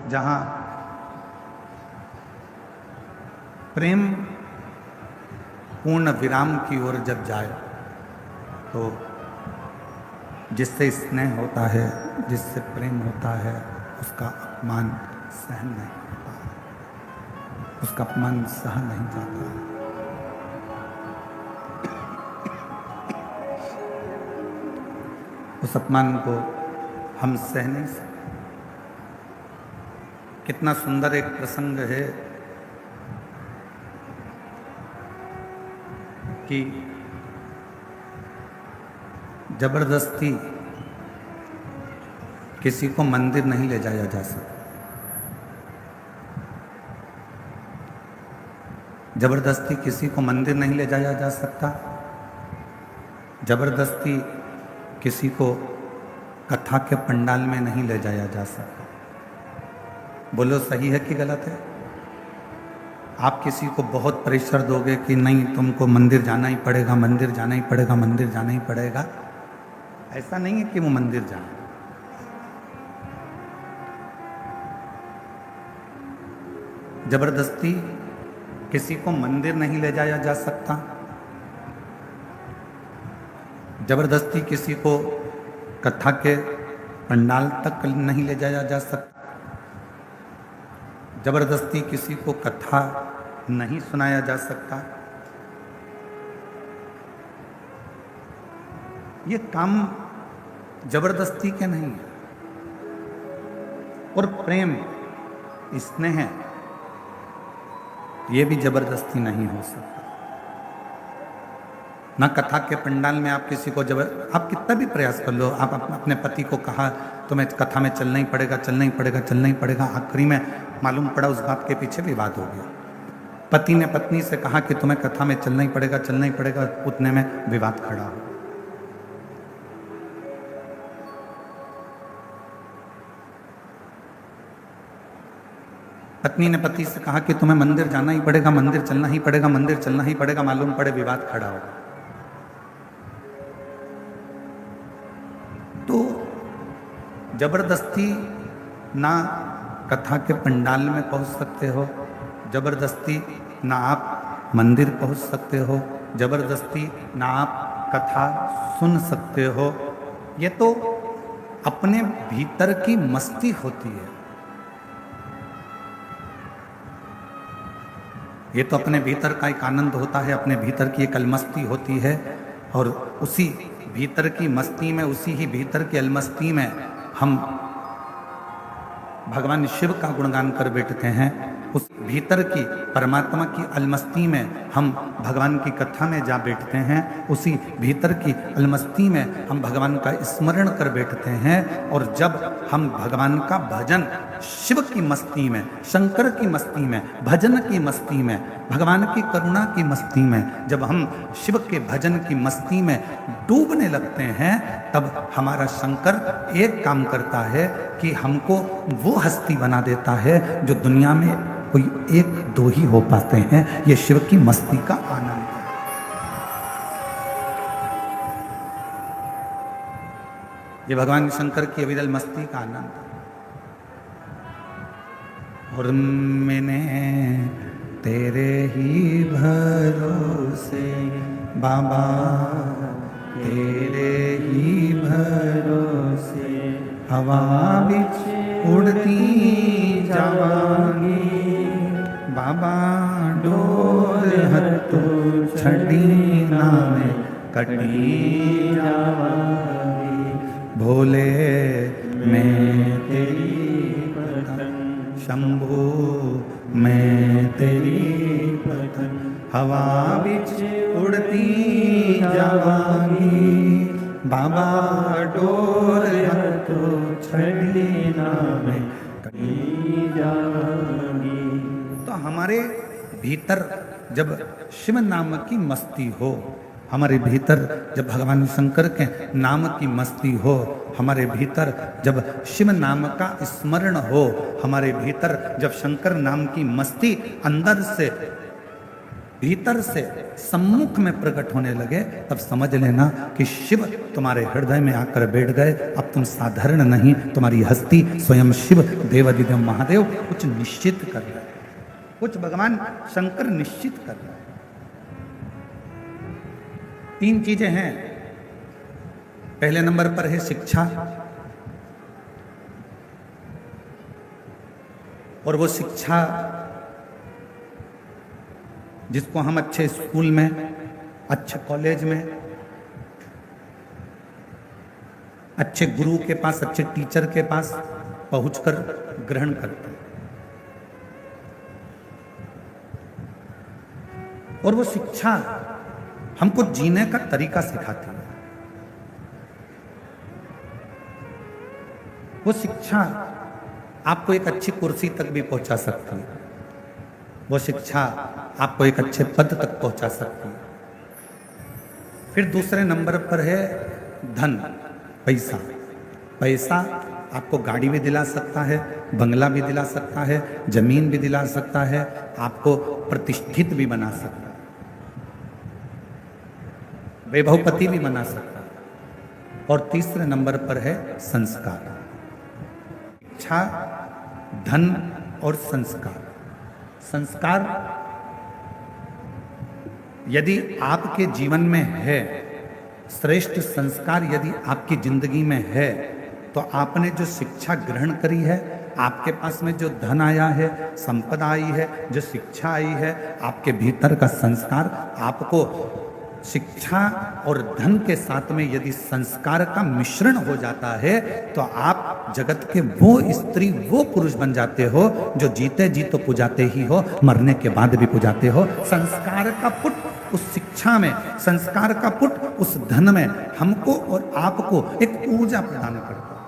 जहां प्रेम पूर्ण विराम की ओर जब जाए तो जिससे स्नेह होता है, जिससे प्रेम होता है, उसका अपमान सहन नहीं होता, उसका अपमान सह नहीं जाता। उस अपमान को हम सह नहीं सकते। कितना सुंदर एक प्रसंग है कि जबरदस्ती किसी को मंदिर नहीं ले जाया जा सकता। जबरदस्ती किसी को मंदिर नहीं ले जाया जा सकता। जबरदस्ती किसी को कथा के पंडाल में नहीं ले जाया जा सकता। बोलो सही है कि गलत है? आप किसी को बहुत प्रेशर दोगे कि नहीं तुमको मंदिर जाना ही पड़ेगा, मंदिर जाना ही पड़ेगा, मंदिर जाना ही पड़ेगा, ऐसा नहीं है कि वो मंदिर जाए। जबरदस्ती किसी को मंदिर नहीं ले जाया जा सकता। जबरदस्ती किसी को कथा के पंडाल तक नहीं ले जाया जा सकता। जबरदस्ती किसी को कथा नहीं सुनाया जा सकता। ये काम जबरदस्ती के नहीं है। और प्रेम, स्नेह, ये भी जबरदस्ती नहीं हो सकता। ना कथा के पंडाल में आप किसी को आप कितना भी प्रयास कर लो, आप अपने पति को कहा तुम्हें कथा में चलना ही पड़ेगा, चलना ही पड़ेगा, चलना ही पड़ेगा, आखिरी में मालूम पड़ा उस बात के पीछे विवाद हो गया। पति ने पत्नी से कहा कि तुम्हें कथा में चलना ही पड़ेगा, चलना ही पड़ेगा, उतने में विवाद खड़ा हो। पत्नी ने पति से कहा कि तुम्हें मंदिर जाना ही पड़ेगा, मंदिर चलना ही पड़ेगा, मंदिर चलना ही पड़ेगा, मालूम पड़े विवाद खड़ा हो। तो जबरदस्ती ना कथा के पंडाल में पहुंच सकते हो, जबरदस्ती ना आप मंदिर पहुंच सकते हो, जबरदस्ती ना आप कथा सुन सकते हो। ये तो अपने भीतर की मस्ती होती है। ये तो अपने भीतर का एक आनंद होता है, अपने भीतर की एक अलमस्ती होती है। और उसी भीतर की मस्ती में, उसी ही भीतर की अलमस्ती में हम भगवान शिव का गुणगान कर बैठते हैं। उस भीतर की परमात्मा की अलमस्ती में हम भगवान की कथा में जा बैठते हैं। उसी भीतर की अलमस्ती में हम भगवान का स्मरण कर बैठते हैं। और जब हम भगवान का भजन शिव की मस्ती में, शंकर की मस्ती में, भजन की मस्ती में, भगवान की करुणा की मस्ती में, जब हम शिव के भजन की मस्ती में डूबने लगते हैं, तब हमारा शंकर एक काम करता है कि हमको वो हस्ती बना देता है जो दुनिया में कोई एक दो ही हो पाते हैं। ये शिव की मस्ती का आनंद है। ये भगवान शंकर की अविरल मस्ती का आनंद है। और मैंने तेरे ही भरोसे बाबा, तेरे ही भरोसे हवा बिच उड़ती जावांगी बाबा, डोर हत्थों छड़ी नामे कटी जावांगी। भोले मैं तेरी पतंग, शंभू मैं तेरी पतंग, हवा बिच उड़ती जावांगी बाबा, डोर हत्थों छड़ी नामे कटी जावांगी। तो हमारे भीतर जब शिव नाम की मस्ती हो, हमारे भीतर जब भगवान शंकर के नाम की मस्ती हो, हमारे भीतर जब शिव नाम का स्मरण हो, हमारे भीतर जब शंकर नाम की मस्ती अंदर से भीतर से सम्मुख में प्रकट होने लगे, तब समझ लेना कि शिव तुम्हारे हृदय में आकर बैठ गए। अब तुम साधारण नहीं, तुम्हारी हस्ती स्वयं शिव देवादिदेव महादेव कुछ निश्चित कर रहे, कुछ भगवान शंकर निश्चित कर रहे। 3 चीजें हैं। पहले नंबर पर है शिक्षा, और वो शिक्षा जिसको हम अच्छे स्कूल में, अच्छे कॉलेज में, अच्छे गुरु के पास, अच्छे टीचर के पास पहुंचकर ग्रहण करते हैं, और वो शिक्षा हमको जीने का तरीका सिखाती है। वो शिक्षा आपको एक अच्छी कुर्सी तक भी पहुंचा सकती है। वो शिक्षा आपको एक अच्छे पद तक पहुंचा सकती है। फिर दूसरे नंबर पर है धन, पैसा। पैसा आपको गाड़ी भी दिला सकता है, बंगला भी दिला सकता है, जमीन भी दिला सकता है, आपको प्रतिष्ठित भी बना सकता है, वैभवपति भी बना सकता है। और तीसरे नंबर पर है संस्कार। शिक्षा, धन और संस्कार। संस्कार यदि आपके जीवन में है, श्रेष्ठ संस्कार यदि आपकी जिंदगी में है, तो आपने जो शिक्षा ग्रहण करी है, आपके पास में जो धन आया है, संपदा आई है, जो शिक्षा आई है, आपके भीतर का संस्कार, आपको शिक्षा और धन के साथ में यदि संस्कार का मिश्रण हो जाता है, तो आप जगत के वो स्त्री, वो पुरुष बन जाते हो जो जीते जी तो पुजाते ही हो, मरने के बाद भी पुजाते हो। संस्कार का पुट उस शिक्षा में, संस्कार का पुट उस धन में हमको और आपको एक ऊर्जा प्रदान करता है,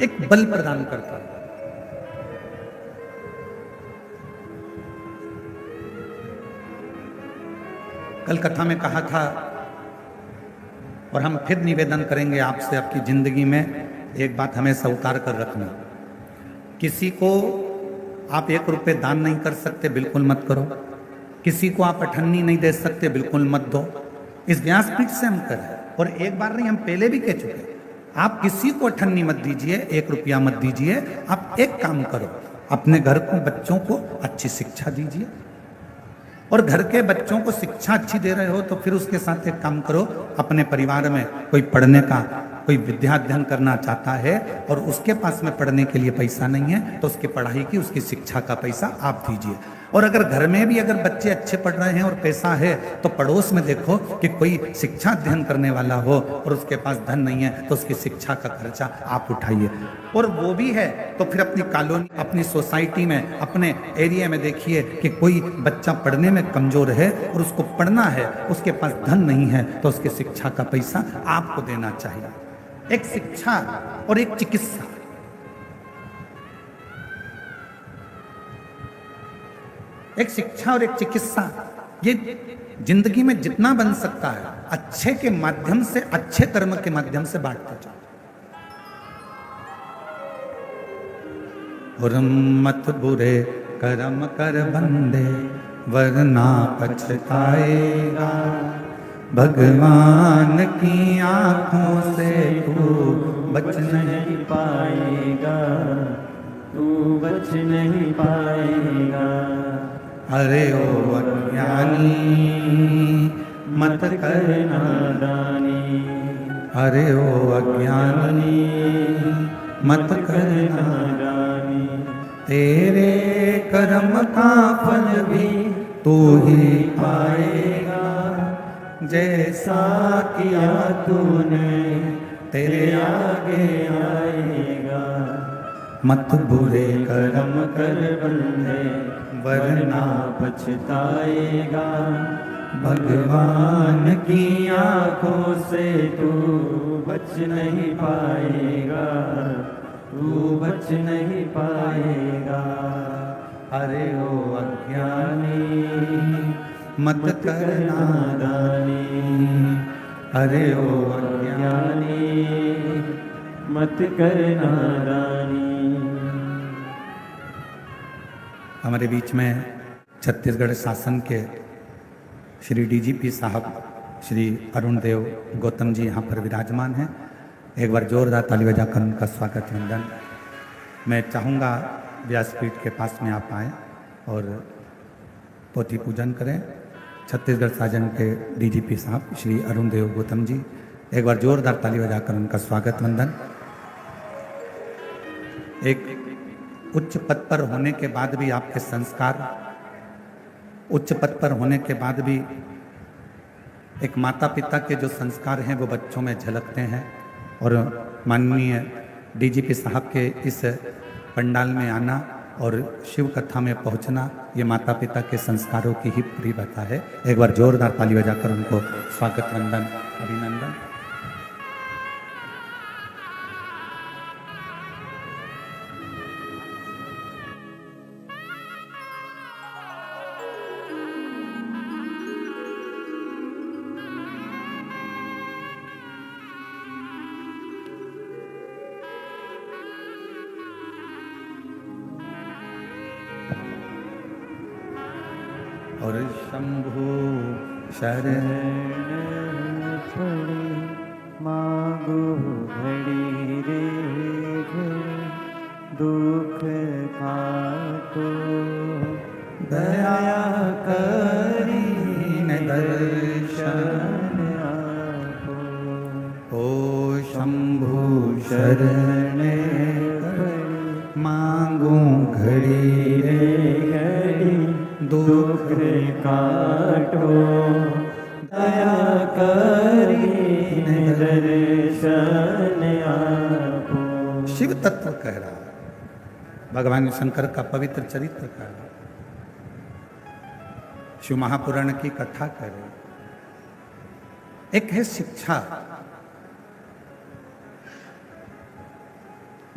एक बल प्रदान करता है। कल कथा में कहा था, और हम फिर निवेदन करेंगे आपसे, आपकी जिंदगी में एक बात हमेशा उतार कर रखना। किसी को आप 1 रुपये दान नहीं कर सकते, बिल्कुल मत करो। किसी को आप अठन्नी नहीं दे सकते, बिल्कुल मत दो। इस व्यासपीठ से हम करें, और एक बार नहीं, हम पहले भी कह चुके, आप किसी को अठन्नी मत दीजिए, 1 रुपया मत दीजिए। आप एक काम करो, अपने घर को, बच्चों को अच्छी शिक्षा दीजिए, और घर के बच्चों को शिक्षा अच्छी दे रहे हो तो फिर उसके साथ एक काम करो, अपने परिवार में कोई पढ़ने का, कोई विद्या अध्ययन करना चाहता है और उसके पास में पढ़ने के लिए पैसा नहीं है, तो उसकी पढ़ाई की, उसकी शिक्षा का पैसा आप दीजिए। और अगर घर में भी अगर बच्चे अच्छे पढ़ रहे हैं और पैसा है, तो पड़ोस में देखो कि कोई शिक्षा अध्ययन करने वाला हो और उसके पास धन नहीं है, तो उसकी शिक्षा का खर्चा आप उठाइए। और वो भी है तो फिर अपनी कॉलोनी, अपनी सोसाइटी में, अपने एरिया में देखिए कि कोई बच्चा पढ़ने में कमजोर है और उसको पढ़ना है, उसके पास धन नहीं है, तो उसके शिक्षा का पैसा आपको देना चाहिए। एक शिक्षा और एक चिकित्सा। एक शिक्षा और एक चिकित्सा, ये जिंदगी में जितना बन सकता है अच्छे के माध्यम से, अच्छे कर्म के माध्यम से बांटते जाओ। मत बुरे कर्म कर बंदे, वरना पछताएगा। भगवान की आंखों से तू बच नहीं पाएगा, तू बच नहीं पाएगा। अरे ओ अज्ञानी मत कर नादानी, अरे ओ अज्ञानी मत कर नादानी। तेरे कर्म का फल भी तू ही पाएगा, जैसा किया तूने तेरे आगे आएगा। मत बुरे कर्म कर बंदे, वरना पछताएगा। भगवान की आंखों से तू बच नहीं पाएगा, तू बच नहीं पाएगा। अरे ओ अज्ञानी मत कर नादानी, अरे ओ अज्ञानी मत कर नादानी। हमारे बीच में छत्तीसगढ़ शासन के श्री डीजीपी साहब श्री अरुण देव गौतम जी यहाँ पर विराजमान हैं। एक बार जोरदार ताली बजाकर उनका स्वागत वंदन। मैं चाहूँगा व्यासपीठ के पास में आप आएँ और पोथी पूजन करें। छत्तीसगढ़ शासन के डीजीपी साहब श्री अरुण देव गौतम जी, एक बार जोरदार ताली बजाकर उनका स्वागत वंदन। एक उच्च पद पर होने के बाद भी आपके संस्कार, उच्च पद पर होने के बाद भी एक माता पिता के जो संस्कार हैं वो बच्चों में झलकते हैं। और माननीय डीजीपी साहब के इस पंडाल में आना और शिव कथा में पहुंचना, ये माता पिता के संस्कारों की ही पूरी बता है। एक बार जोरदार ताली बजाकर उनको स्वागत वंदन अभिनंदन। और शंभु शरण पड़े मांगो घड़ी रे घड़ी, दुख काटो दया करी दर्शन आपो। ओ शंभु शरण पड़े मांगू घड़ी रे घड़ी, दुख काटो दया करी दर्शन आपो। शिव तत्व कह रहा है, भगवान शंकर का पवित्र चरित्र कह रहा है, शिव महापुराण की कथा कह रहे हैं। एक है शिक्षा,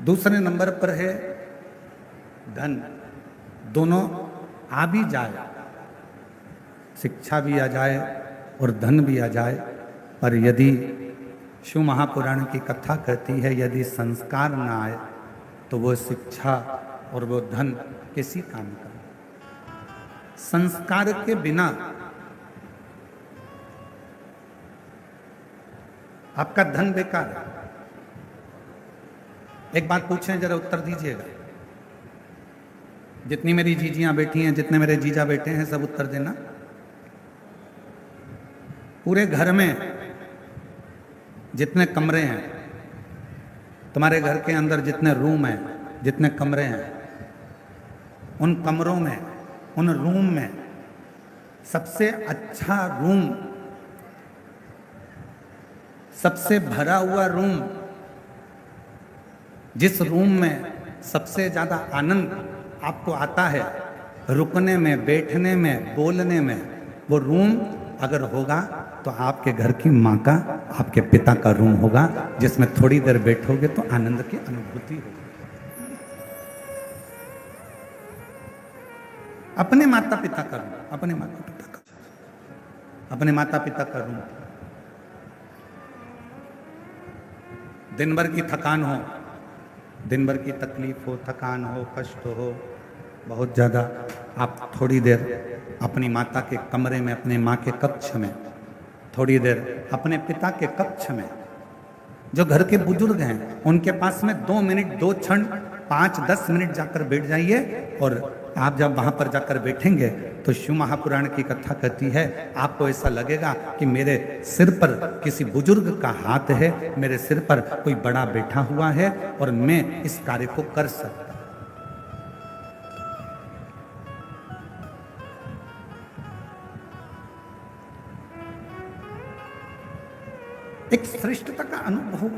दूसरे नंबर पर है धन। दोनों आ भी जाए, शिक्षा भी आ जाए और धन भी आ जाए, पर यदि शिव महापुराण की कथा कहती है यदि संस्कार ना आए तो वो शिक्षा और वो धन किसी काम का। संस्कार के बिना आपका धन बेकार है। एक बात पूछें, जरा उत्तर दीजिएगा। जितनी मेरी जीजियां बैठी हैं, जितने मेरे जीजा बैठे हैं, सब उत्तर देना। पूरे घर में जितने कमरे हैं, तुम्हारे घर के अंदर जितने रूम हैं, जितने कमरे हैं, उन कमरों में, उन रूम में सबसे अच्छा रूम, सबसे भरा हुआ रूम, जिस रूम में सबसे ज्यादा आनंद आपको आता है रुकने में, बैठने में, बोलने में, वो रूम अगर होगा तो आपके घर की माँ का, आपके पिता का रूम होगा, जिसमें थोड़ी देर बैठोगे तो आनंद की अनुभूति होगी। अपने माता पिता का रूम, अपने माता पिता का, अपने माता पिता का रूम। दिन भर की थकान हो, दिन भर की तकलीफ हो, थकान हो, कष्ट हो बहुत ज़्यादा, आप थोड़ी देर अपनी माता के कमरे में, अपने माँ के कक्ष में, थोड़ी देर अपने पिता के कक्ष में, जो घर के बुजुर्ग हैं उनके पास में 2 मिनट, 2 क्षण, 5-10 मिनट जाकर बैठ जाइए। और आप जब वहाँ पर जाकर बैठेंगे तो शिव महापुराण की कथा कहती है, आपको ऐसा लगेगा कि मेरे सिर पर किसी बुजुर्ग का हाथ है, मेरे सिर पर कोई बड़ा बैठा हुआ है और मैं इस कार्य को कर सकता। एक श्रेष्ठता का अनुभव,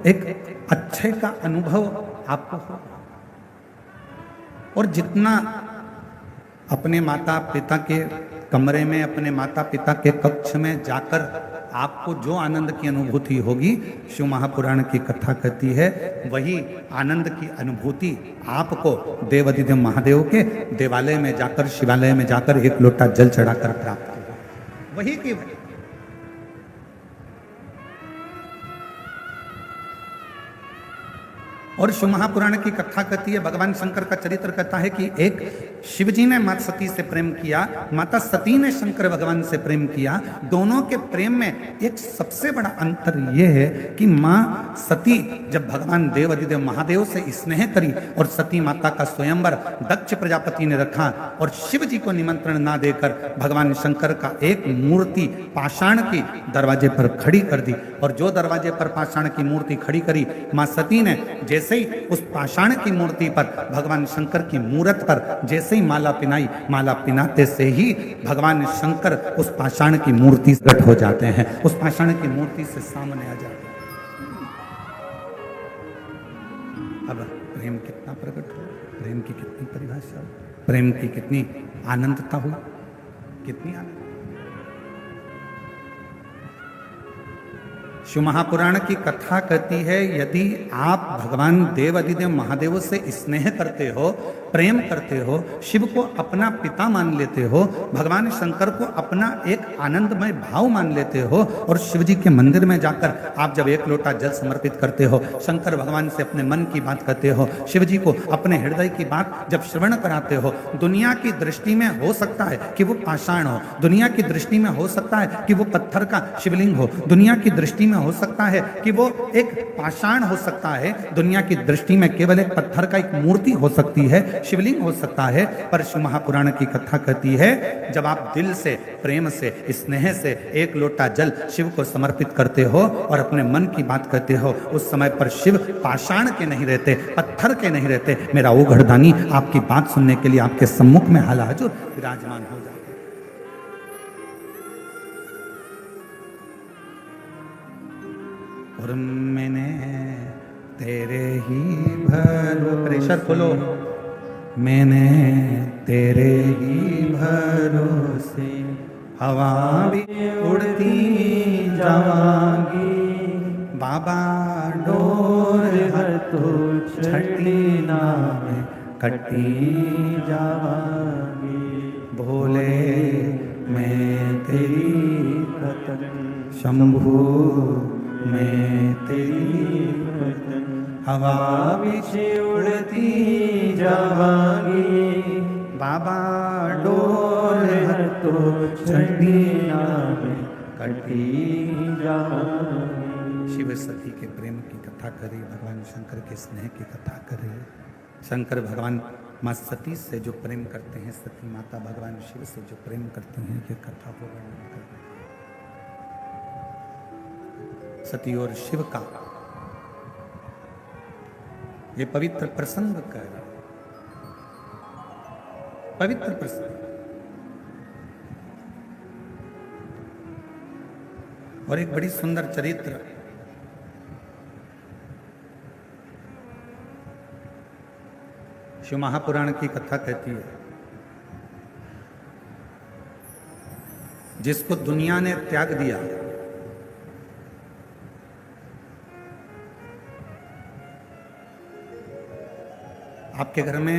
एक अच्छे का अनुभव आपको हो। और जितना अपने माता पिता के कमरे में, अपने माता पिता के कक्ष में जाकर आपको जो आनंद की अनुभूति होगी, शिव महापुराण की कथा कहती है, वही आनंद की अनुभूति आपको देवाधिदेव महादेव के देवालय में जाकर, शिवालय में जाकर एक लोटा जल चढ़ाकर प्राप्त होगा। वही की वही। और शिव महापुराण की कथा कहती है, भगवान शंकर का चरित्र कहता है कि एक शिव जी ने माता सती से प्रेम किया, माता सती ने शंकर भगवान से प्रेम किया। दोनों के प्रेम में एक सबसे बड़ा अंतर यह है कि मां सती जब भगवान देव अधिदेव महादेव से स्नेह करी और सती माता का स्वयंवर दक्ष प्रजापति ने रखा और शिव जी को निमंत्रण ना देकर भगवान शंकर का एक मूर्ति पाषाण की दरवाजे पर खड़ी कर दी। और जो दरवाजे पर पाषाण की मूर्ति खड़ी करी, मां सती ने जैसे ही उस पाषाण की मूर्ति पर भगवान शंकर की मूरत पर जैसे ही माला पिनाई, माला पिनाते से ही भगवान शंकर उस पाषाण की मूर्ति से प्रकट हो जाते हैं, उस पाषाण की मूर्ति से सामने आ जाते हैं। अब प्रेम कितना प्रकट हो, प्रेम की कितनी परिभाषा हो, प्रेम की कितनी आनंदता हो, कितनी आनंद। शिव महापुराण की कथा कहती है, यदि आप भगवान देव अधिदेव महादेव से स्नेह करते हो, प्रेम करते हो, शिव को अपना पिता मान लेते हो, भगवान शंकर को अपना एक आनंदमय भाव मान लेते हो और शिव जी के मंदिर में जाकर आप जब एक लोटा जल समर्पित करते हो, शंकर भगवान से अपने मन की बात कहते हो, शिव जी को अपने हृदय की बात जब श्रवण कराते हो, दुनिया की दृष्टि में हो सकता है कि वो पाषाण हो, दुनिया की दृष्टि में हो सकता है कि वो पत्थर का शिवलिंग हो, दुनिया की दृष्टि में हो सकता है कि वो एक पाषाण हो सकता है, दुनिया की दृष्टि में केवल एक पत्थर का एक मूर्ति हो सकती है, शिवलिंग हो सकता है। पर शिव महापुराण की कथा कहती है, जब आप दिल से, प्रेम से, स्नेह से एक लोटा जल शिव को समर्पित करते हो और अपने मन की बात कहते हो, उस समय पर शिव पाषाण के नहीं रहते, पत्थर के नहीं रहते, मेरा वो घरदानी आपकी बात सुनने के लिए आपके सम्मुख में हालाजुर विराजमान हो जाते। और मैंने तेरे ही प्रेशर खोलो, मैंने तेरे ही भरोसे हवा भी उड़ती जावांगी, बाबा डोर तो छठी नाम कटी जावांगी, भोले मैं तेरी शंभू मैं तेरी हवा बिच उड़ती जावांगी, बाबा डोर तो छठी नाम कटी जावांगी। शिव सती के प्रेम की कथा करी, भगवान शंकर के स्नेह की कथा करी। शंकर भगवान माँ सती से जो प्रेम करते हैं, सती माता भगवान शिव से जो प्रेम करते हैं, ये कथा को वर्णन करते हैं। सती और शिव का ये पवित्र प्रसंग कर, पवित्र प्रसंग, और एक बड़ी सुंदर चरित्र। शिव महापुराण की कथा कहती है, जिसको दुनिया ने त्याग दिया, आपके घर में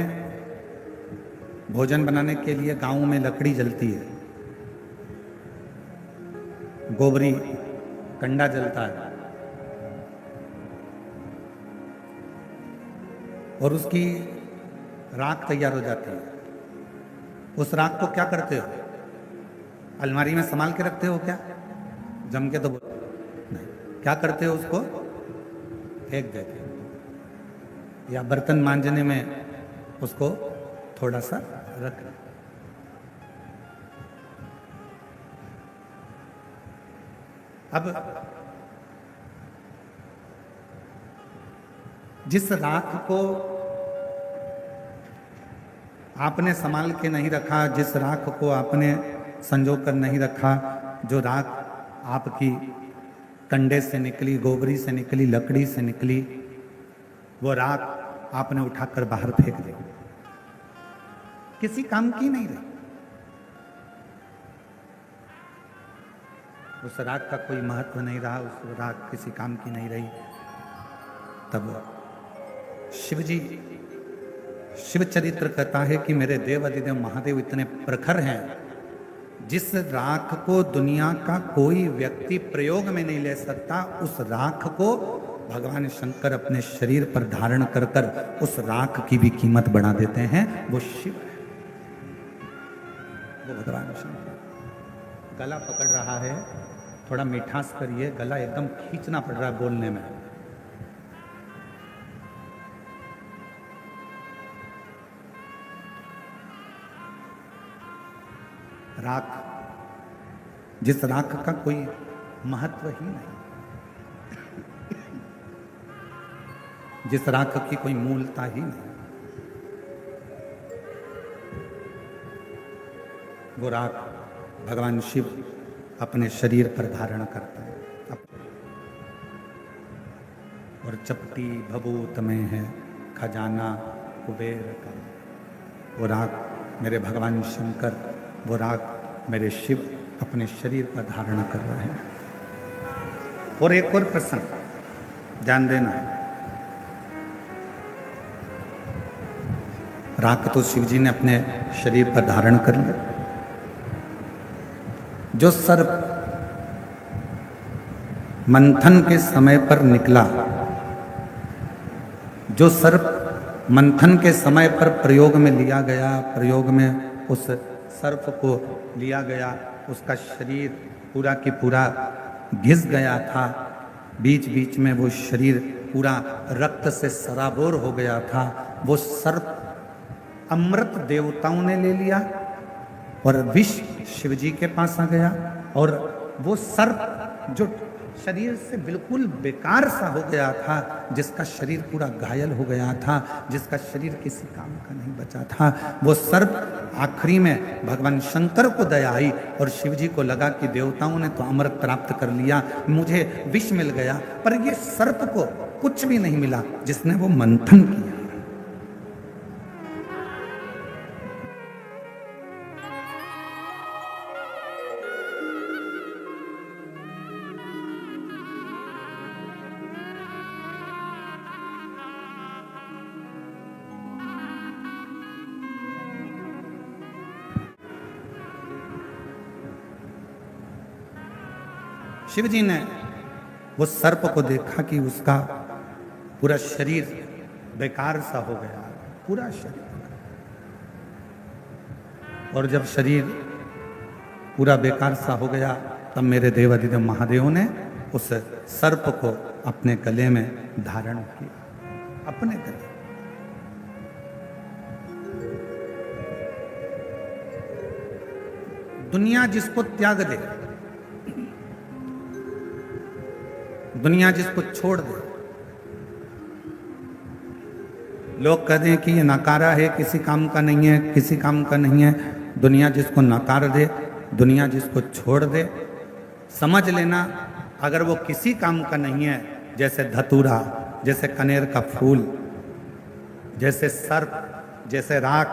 भोजन बनाने के लिए गांव में लकड़ी जलती है, गोबरी कंडा जलता है, और उसकी राख तैयार हो जाती है। उस राख को क्या करते हो? अलमारी में संभाल के रखते हो क्या? जम के तो नहीं, क्या करते हो? उसको फेंक देते हो, या बर्तन मांजने में उसको थोड़ा सा रख। अब जिस राख को आपने संभाल के नहीं रखा, जिस राख को आपने संजो कर नहीं रखा, जो राख आपकी कंडे से निकली, गोबरी से निकली, लकड़ी से निकली, वो राख आपने उठाकर बाहर फेंक दी, किसी काम की नहीं रही। उस राख का कोई महत्व नहीं रहा, उस राख किसी काम की नहीं रही। तब शिवजी, शिव चरित्र कहता है कि मेरे देव अधिदेव महादेव इतने प्रखर हैं, जिस राख को दुनिया का कोई व्यक्ति प्रयोग में नहीं ले सकता, उस राख को भगवान शंकर अपने शरीर पर धारण कर कर उस राख की भी कीमत बढ़ा देते हैं। वो शिव है, वो भगवान शंकर। गला पकड़ रहा है, थोड़ा मिठास करिए, गला एकदम खींचना पड़ रहा है बोलने में। राख, जिस राख का कोई महत्व ही नहीं, जिस राख की कोई मूलता ही नहीं, वो राख भगवान शिव अपने शरीर पर धारण करते हैं। और चपटी भभूत में है खजाना कुबेर का। वो राख मेरे भगवान शंकर, वो राग मेरे शिव अपने शरीर पर धारण कर रहे हैं। और एक और प्रसंग ध्यान देना है। राग तो शिव जी ने अपने शरीर पर धारण कर लिया। जो सर्प मंथन के समय पर निकला, जो सर्प मंथन के समय पर प्रयोग में लिया गया, प्रयोग में उस सर्प को लिया गया, उसका शरीर पूरा की पूरा घिस गया था, बीच बीच में वो शरीर पूरा रक्त से सराबोर हो गया था। वो सर्प अमृत देवताओं ने ले लिया और विष शिव जी के पास आ गया। और वो सर्प जो शरीर से बिल्कुल बेकार सा हो गया था, जिसका शरीर पूरा घायल हो गया था, जिसका शरीर किसी काम का नहीं बचा था, वो सर्प आखिरी में भगवान शंकर को दया आई और शिव जी को लगा कि देवताओं ने तो अमृत प्राप्त कर लिया, मुझे विष मिल गया, पर ये सर्प को कुछ भी नहीं मिला जिसने वो मंथन किया। शिव जी ने वो सर्प को देखा कि उसका पूरा शरीर बेकार सा हो गया, पूरा शरीर। और जब शरीर पूरा बेकार सा हो गया, तब मेरे देवाधिदेव महादेव ने उस सर्प को अपने गले में धारण किया, अपने गले। दुनिया जिसको त्याग दे, दुनिया जिसको छोड़ दे, लोग कहते हैं कि ये नकारा है, किसी काम का नहीं है, किसी काम का नहीं है। दुनिया जिसको नकार दे, दुनिया जिसको छोड़ दे, समझ लेना अगर वो किसी काम का नहीं है, जैसे धतूरा, जैसे कनेर का फूल, जैसे सर्प, जैसे राख,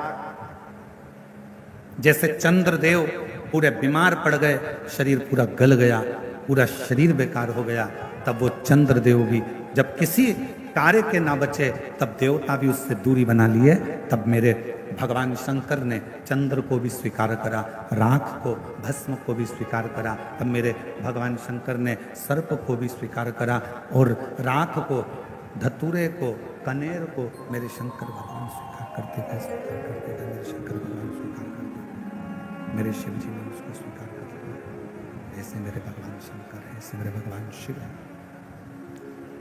जैसे चंद्रदेव पूरे बीमार पड़ गए, शरीर पूरा गल गया, पूरा शरीर बेकार हो गया, तब वो चंद्रदेव भी जब किसी कार्य के ना बचे, तब देवता भी उससे दूरी बना लिए। तब मेरे भगवान शंकर ने चंद्र को भी स्वीकार करा, राख को, भस्म को भी स्वीकार करा। तब मेरे भगवान शंकर ने सर्प को भी स्वीकार करा, और राख को, धतूरे को, कनेर को मेरे शंकर भगवान स्वीकार करते थे, स्वीकार करते थे। मेरे शंकर भगवान स्वीकार करते, मेरे शिव जी ने उसको स्वीकार कर लिया। ऐसे मेरे भगवान शंकर है, ऐसे मेरे भगवान शिव है।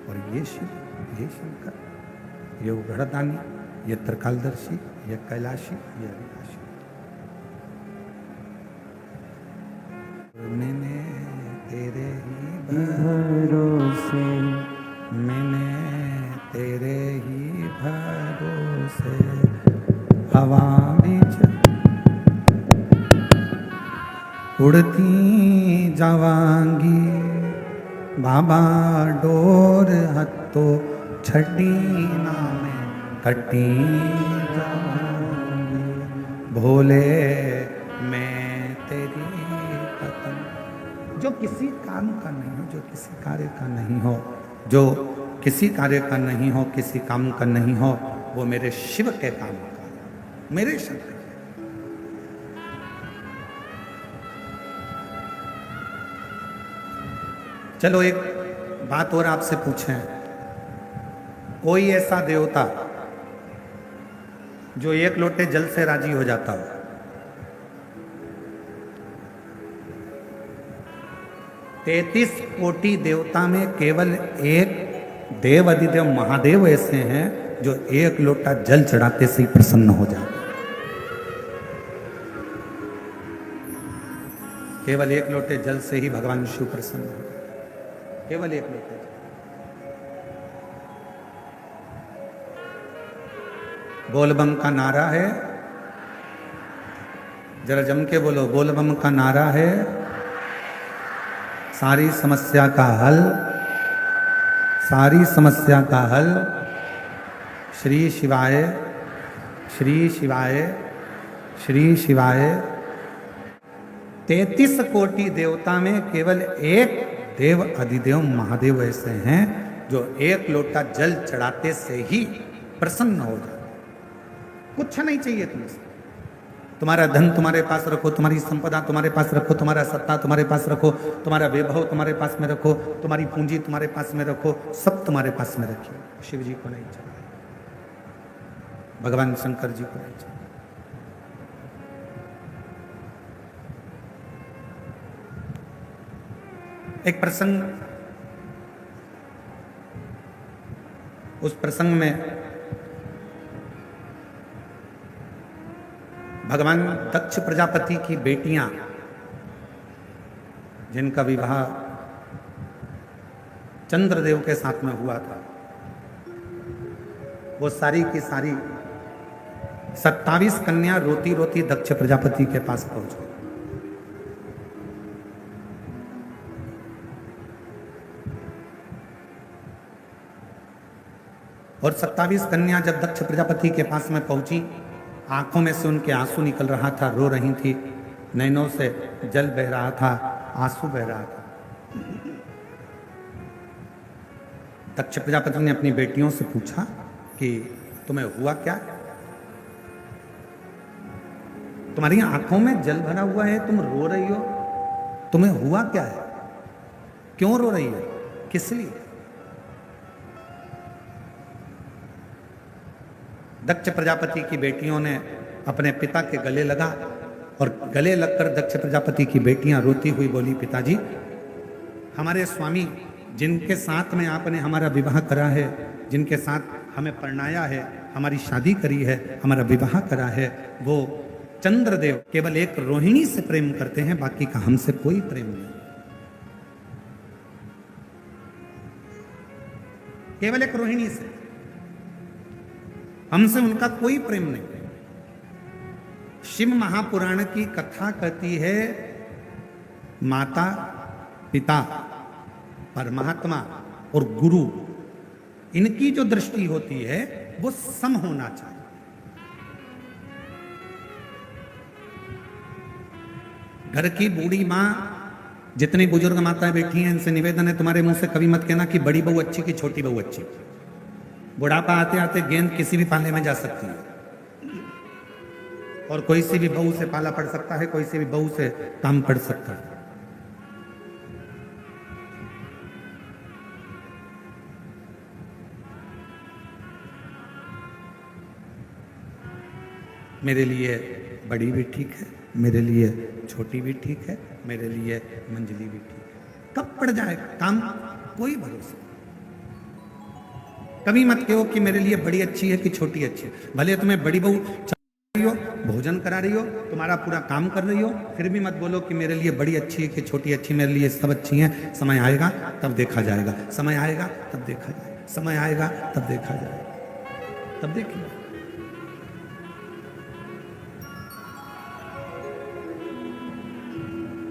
और ये शिव, ये शंकर, ये उघड़दानी, ये त्रिकालदर्शी, ये कैलाशी, ये अविनाशी। मैंने तेरे ही भरोसे, मैंने तेरे ही भरोसे, हवा बीच उड़ती जावांगी, बाबा डोर हत्तो छठी नामे कटी जावांगी, भोले मैं तेरी पतंग। जो किसी काम का नहीं हो, जो किसी कार्य का नहीं हो, जो किसी कार्य का नहीं हो, किसी काम का नहीं हो, वो मेरे शिव के काम का, मेरे शंकर। चलो एक बात और आपसे पूछें, कोई ऐसा देवता जो एक लोटे जल से राजी हो जाता हो। तैतीस कोटि देवता में केवल एक देव अधिदेव महादेव ऐसे हैं जो एक लोटा जल चढ़ाते से ही प्रसन्न हो जाते। केवल एक लोटे जल से ही भगवान शिव प्रसन्न हो जाते। केवल एक लोटे जल। बोलबम का नारा है, जरा जम के बोलो, बोलबम का नारा है सारी समस्या का हल, सारी समस्या का हल श्री शिवाय, श्री शिवाय, श्री शिवाय। 33 कोटि देवता में केवल एक देव अधिदेव महादेव ऐसे हैं जो एक लोटा जल चढ़ाते से ही प्रसन्न हो जाते। कुछ नहीं चाहिए तुमसे। तुम्हारा धन तुम्हारे पास रखो, तुम्हारी संपदा तुम्हारे पास रखो, तुम्हारा सत्ता तुम्हारे पास रखो, तुम्हारा वैभव तुम्हारे पास में रखो, तुम्हारी पूंजी तुम्हारे पास में रखो, सब तुम्हारे पास में रखिए। शिव जी को नहीं चाहिए, भगवान शंकर जी को नहीं चाहिए। एक प्रसंग, उस प्रसंग में भगवान दक्ष प्रजापति की बेटियां जिनका विवाह चंद्रदेव के साथ में हुआ था, वो सारी की सारी 27 कन्या रोती रोती दक्ष प्रजापति के पास पहुंच गई। और 27 कन्या जब दक्ष प्रजापति के पास में पहुंची, आंखों में से उनके आंसू निकल रहा था, रो रही थी, नैनों से जल बह रहा था, आंसू बह रहा था। दक्ष प्रजापति ने अपनी बेटियों से पूछा कि तुम्हें हुआ क्या? तुम्हारी आंखों में जल भरा हुआ है, तुम रो रही हो, तुम्हें हुआ क्या है? क्यों रो रही हो? किस लिए? दक्ष प्रजापति की बेटियों ने अपने पिता के गले लगा और गले लगकर दक्ष प्रजापति की बेटियां रोती हुई बोली, पिताजी, हमारे स्वामी जिनके साथ में आपने हमारा विवाह करा है, जिनके साथ हमें परणाया है, हमारी शादी करी है, हमारा विवाह करा है, वो चंद्रदेव केवल एक रोहिणी से प्रेम करते हैं, बाकी का हमसे कोई प्रेम नहीं। केवल एक रोहिणी से, हमसे उनका कोई प्रेम नहीं। शिव महापुराण की कथा कहती है, माता, पिता, परमात्मा और गुरु, इनकी जो दृष्टि होती है वो सम होना चाहिए। घर की बूढ़ी माँ, जितनी बुजुर्ग माताएं बैठी हैं, इनसे निवेदन है, तुम्हारे मुंह से कभी मत कहना कि बड़ी बहू अच्छी कि छोटी बहू अच्छी। बुढ़ापा आते आते गेंद किसी भी पाले में जा सकती है और कोई सी भी बहू से पाला पड़ सकता है, कोई सी भी बहू से काम पड़ सकता है। मेरे लिए बड़ी भी ठीक है, मेरे लिए छोटी भी ठीक है, मेरे लिए मंजली भी ठीक है। कब पड़ जाए काम, कोई भरोसा। कभी मत कहो कि मेरे लिए बड़ी अच्छी है कि छोटी अच्छी है। भले तुम्हें बड़ी बहू चला रही हो, भोजन करा रही हो, तुम्हारा पूरा काम कर रही हो, फिर भी मत बोलो कि मेरे लिए बड़ी अच्छी है कि छोटी अच्छी। मेरे लिए सब अच्छी हैं, समय आएगा तब देखा जाएगा, समय आएगा तब देखा जाएगा, समय आएगा तब देखा जाएगा, तब देखिए।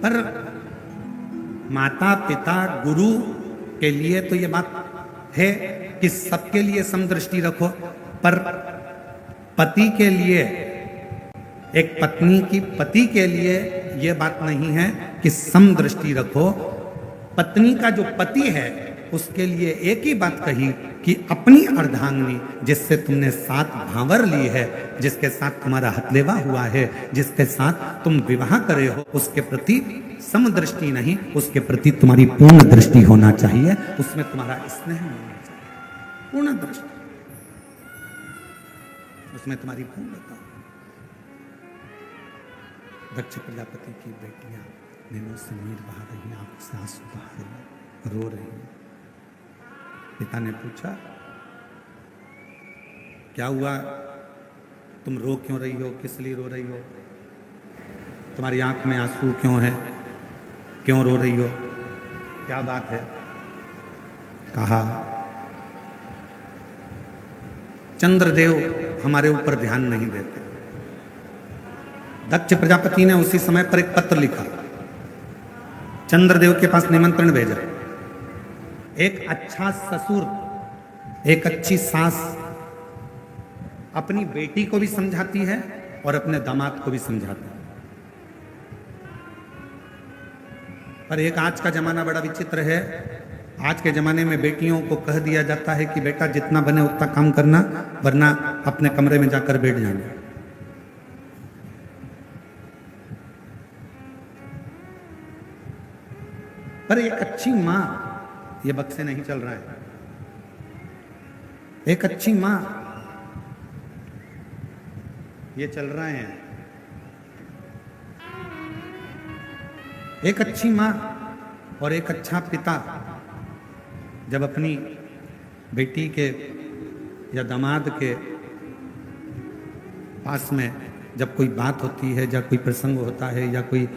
पर माता पिता गुरु के लिए तो ये बात है कि सबके लिए समदृष्टि रखो, पर पति के लिए, एक पत्नी की पति के लिए यह बात नहीं है कि समदृष्टि रखो। पत्नी का जो पति है उसके लिए एक ही बात कही कि अपनी अर्धांगिनी, जिससे तुमने 7 भांवर ली है, जिसके साथ तुम्हारा हथलेवा हुआ है, जिसके साथ तुम विवाह करे हो, उसके प्रति समदृष्टि नहीं, उसके प्रति तुम्हारी पूर्ण दृष्टि होना चाहिए, उसमें तुम्हारा स्नेह होना चाहिए, पूर्ण दृष्टि। उसमें तुम्हारी भूल बताओ। दक्ष प्रजापति की बेटियां नैनों से नीर बहा रही हैं, आंख से आंसू बहा रही हैं, रो रही हैं। पिता ने पूछा, क्या हुआ, तुम रो क्यों रही हो, किस लिए रो रही हो, तुम्हारी आंख में आंसू क्यों है, क्यों रो रही हो, क्या बात है? कहा, चंद्रदेव हमारे ऊपर ध्यान नहीं देते। दक्ष प्रजापति ने उसी समय पर एक पत्र लिखा, चंद्रदेव के पास निमंत्रण भेजा। एक अच्छा ससुर, एक अच्छी सास अपनी बेटी को भी समझाती है और अपने दामाद को भी समझाती है। पर एक आज का जमाना बड़ा विचित्र है। आज के जमाने में बेटियों को कह दिया जाता है कि बेटा जितना बने उतना काम करना, वरना अपने कमरे में जाकर बैठ जाना। पर एक अच्छी मां, ये बक्से नहीं चल रहा है, एक अच्छी मां, ये चल रहे हैं, एक अच्छी मां और एक अच्छा पिता जब अपनी बेटी के या दामाद के पास में जब कोई बात होती है, या कोई प्रसंग होता है, या कोई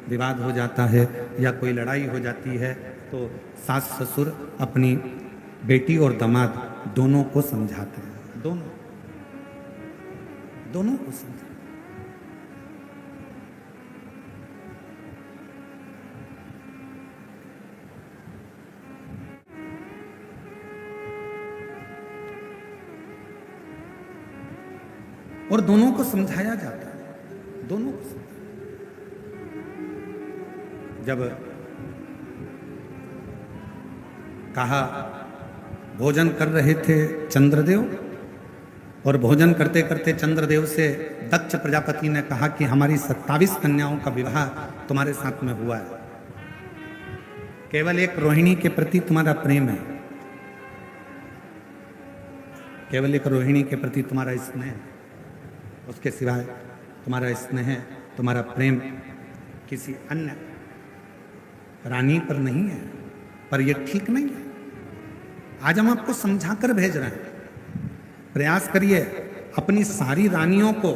विवाद हो जाता है, या कोई लड़ाई हो जाती है, तो सास ससुर अपनी बेटी और दामाद दोनों को समझाते हैं, दोनों को समझाते। और दोनों को समझाया जाता है, दोनों को समझाया। जब कहा, भोजन कर रहे थे चंद्रदेव, और भोजन करते करते चंद्रदेव से दक्ष प्रजापति ने कहा कि हमारी 27 कन्याओं का विवाह तुम्हारे साथ में हुआ है, केवल एक रोहिणी के प्रति तुम्हारा प्रेम है, केवल एक रोहिणी के प्रति तुम्हारा स्नेह है, उसके सिवाय तुम्हारा स्नेह, तुम्हारा प्रेम किसी अन्य रानी पर नहीं है। पर यह ठीक नहीं है। आज हम आपको समझाकर भेज रहे हैं, प्रयास करिए अपनी सारी रानियों को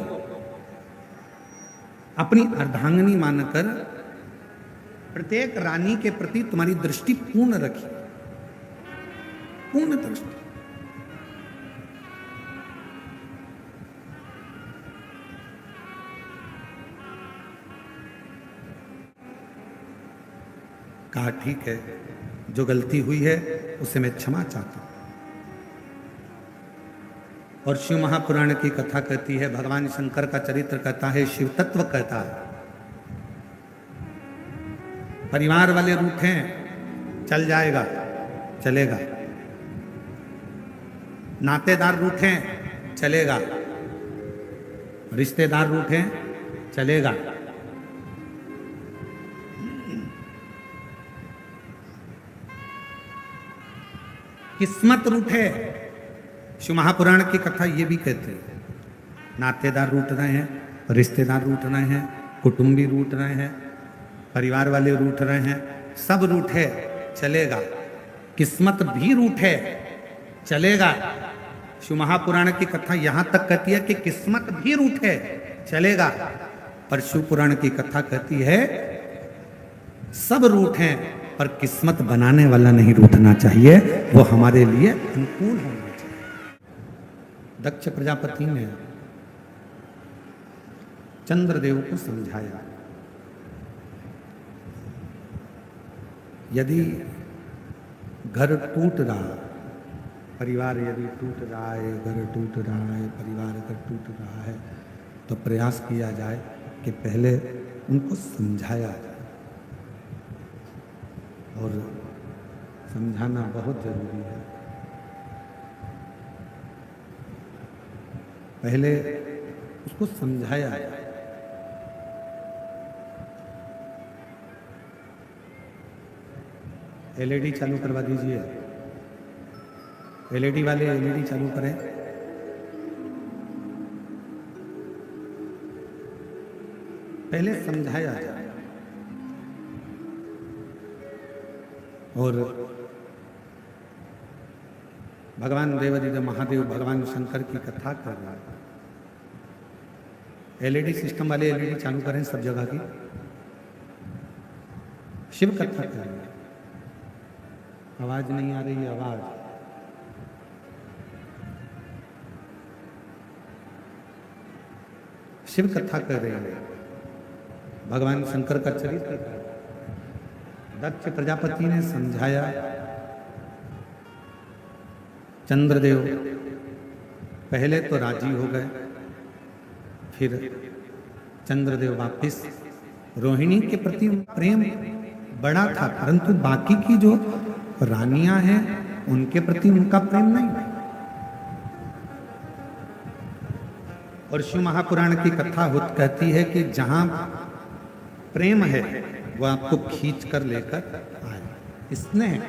अपनी अर्धांगिनी मानकर प्रत्येक रानी के प्रति तुम्हारी दृष्टि पूर्ण रखिए, पूर्ण दृष्टि। कहा, ठीक है, जो गलती हुई है उसे मैं क्षमा चाहता हूं। और शिव महापुराण की कथा कहती है, भगवान शंकर का चरित्र कहता है, शिव तत्व कहता है, परिवार वाले रूठे चल जाएगा, चलेगा, नातेदार रूठे चलेगा, रिश्तेदार रूठे चलेगा, किस्मत रूठे। शिव महापुराण की कथा ये भी कहते हैं, नातेदार रूठ रहे हैं, रिश्तेदार रूठ रहे हैं, कुटुंबी रूठ रहे हैं, परिवार वाले रूठ रहे हैं, सब रूठे चलेगा, किस्मत भी रूठे चलेगा। शिव महापुराण की कथा यहां तक कहती है कि किस्मत भी रूठे चलेगा, पर शिव पुराण की कथा कहती है सब रूठे, पर किस्मत बनाने वाला नहीं रूठना चाहिए, वो हमारे लिए अनुकूल होना चाहिए। दक्ष प्रजापति ने चंद्रदेव को समझाया, यदि घर टूट रहा, परिवार यदि टूट रहा है, घर टूट रहा है, परिवार अगर टूट रहा है, तो प्रयास किया जाए कि पहले उनको समझाया जाए, और समझाना बहुत जरूरी है। पहले उसको समझाया जाए। एलईडी चालू करवा दीजिए, एलईडी वाले एलईडी चालू करें। पहले समझाया जाए। और भगवान देवादिदेव महादेव भगवान शंकर की कथा कर रहा है। एलईडी सिस्टम वाले एलईडी चालू करें सब जगह की। शिव कथा कर रहे हैं। आवाज नहीं आ रही है, आवाज। शिव कथा कर रहे हैं। भगवान शंकर का चरित्र कर रहे हैं। दक्ष प्रजापति ने समझाया। चंद्रदेव पहले तो राजी हो गए, फिर चंद्रदेव वापिस। रोहिणी के प्रति प्रेम बड़ा था, परंतु बाकी की जो रानियां हैं उनके प्रति उनका प्रेम नहीं। और शिव महापुराण की कथा कहती है कि जहां प्रेम है वो आपको खींच कर लेकर आए। स्नेह।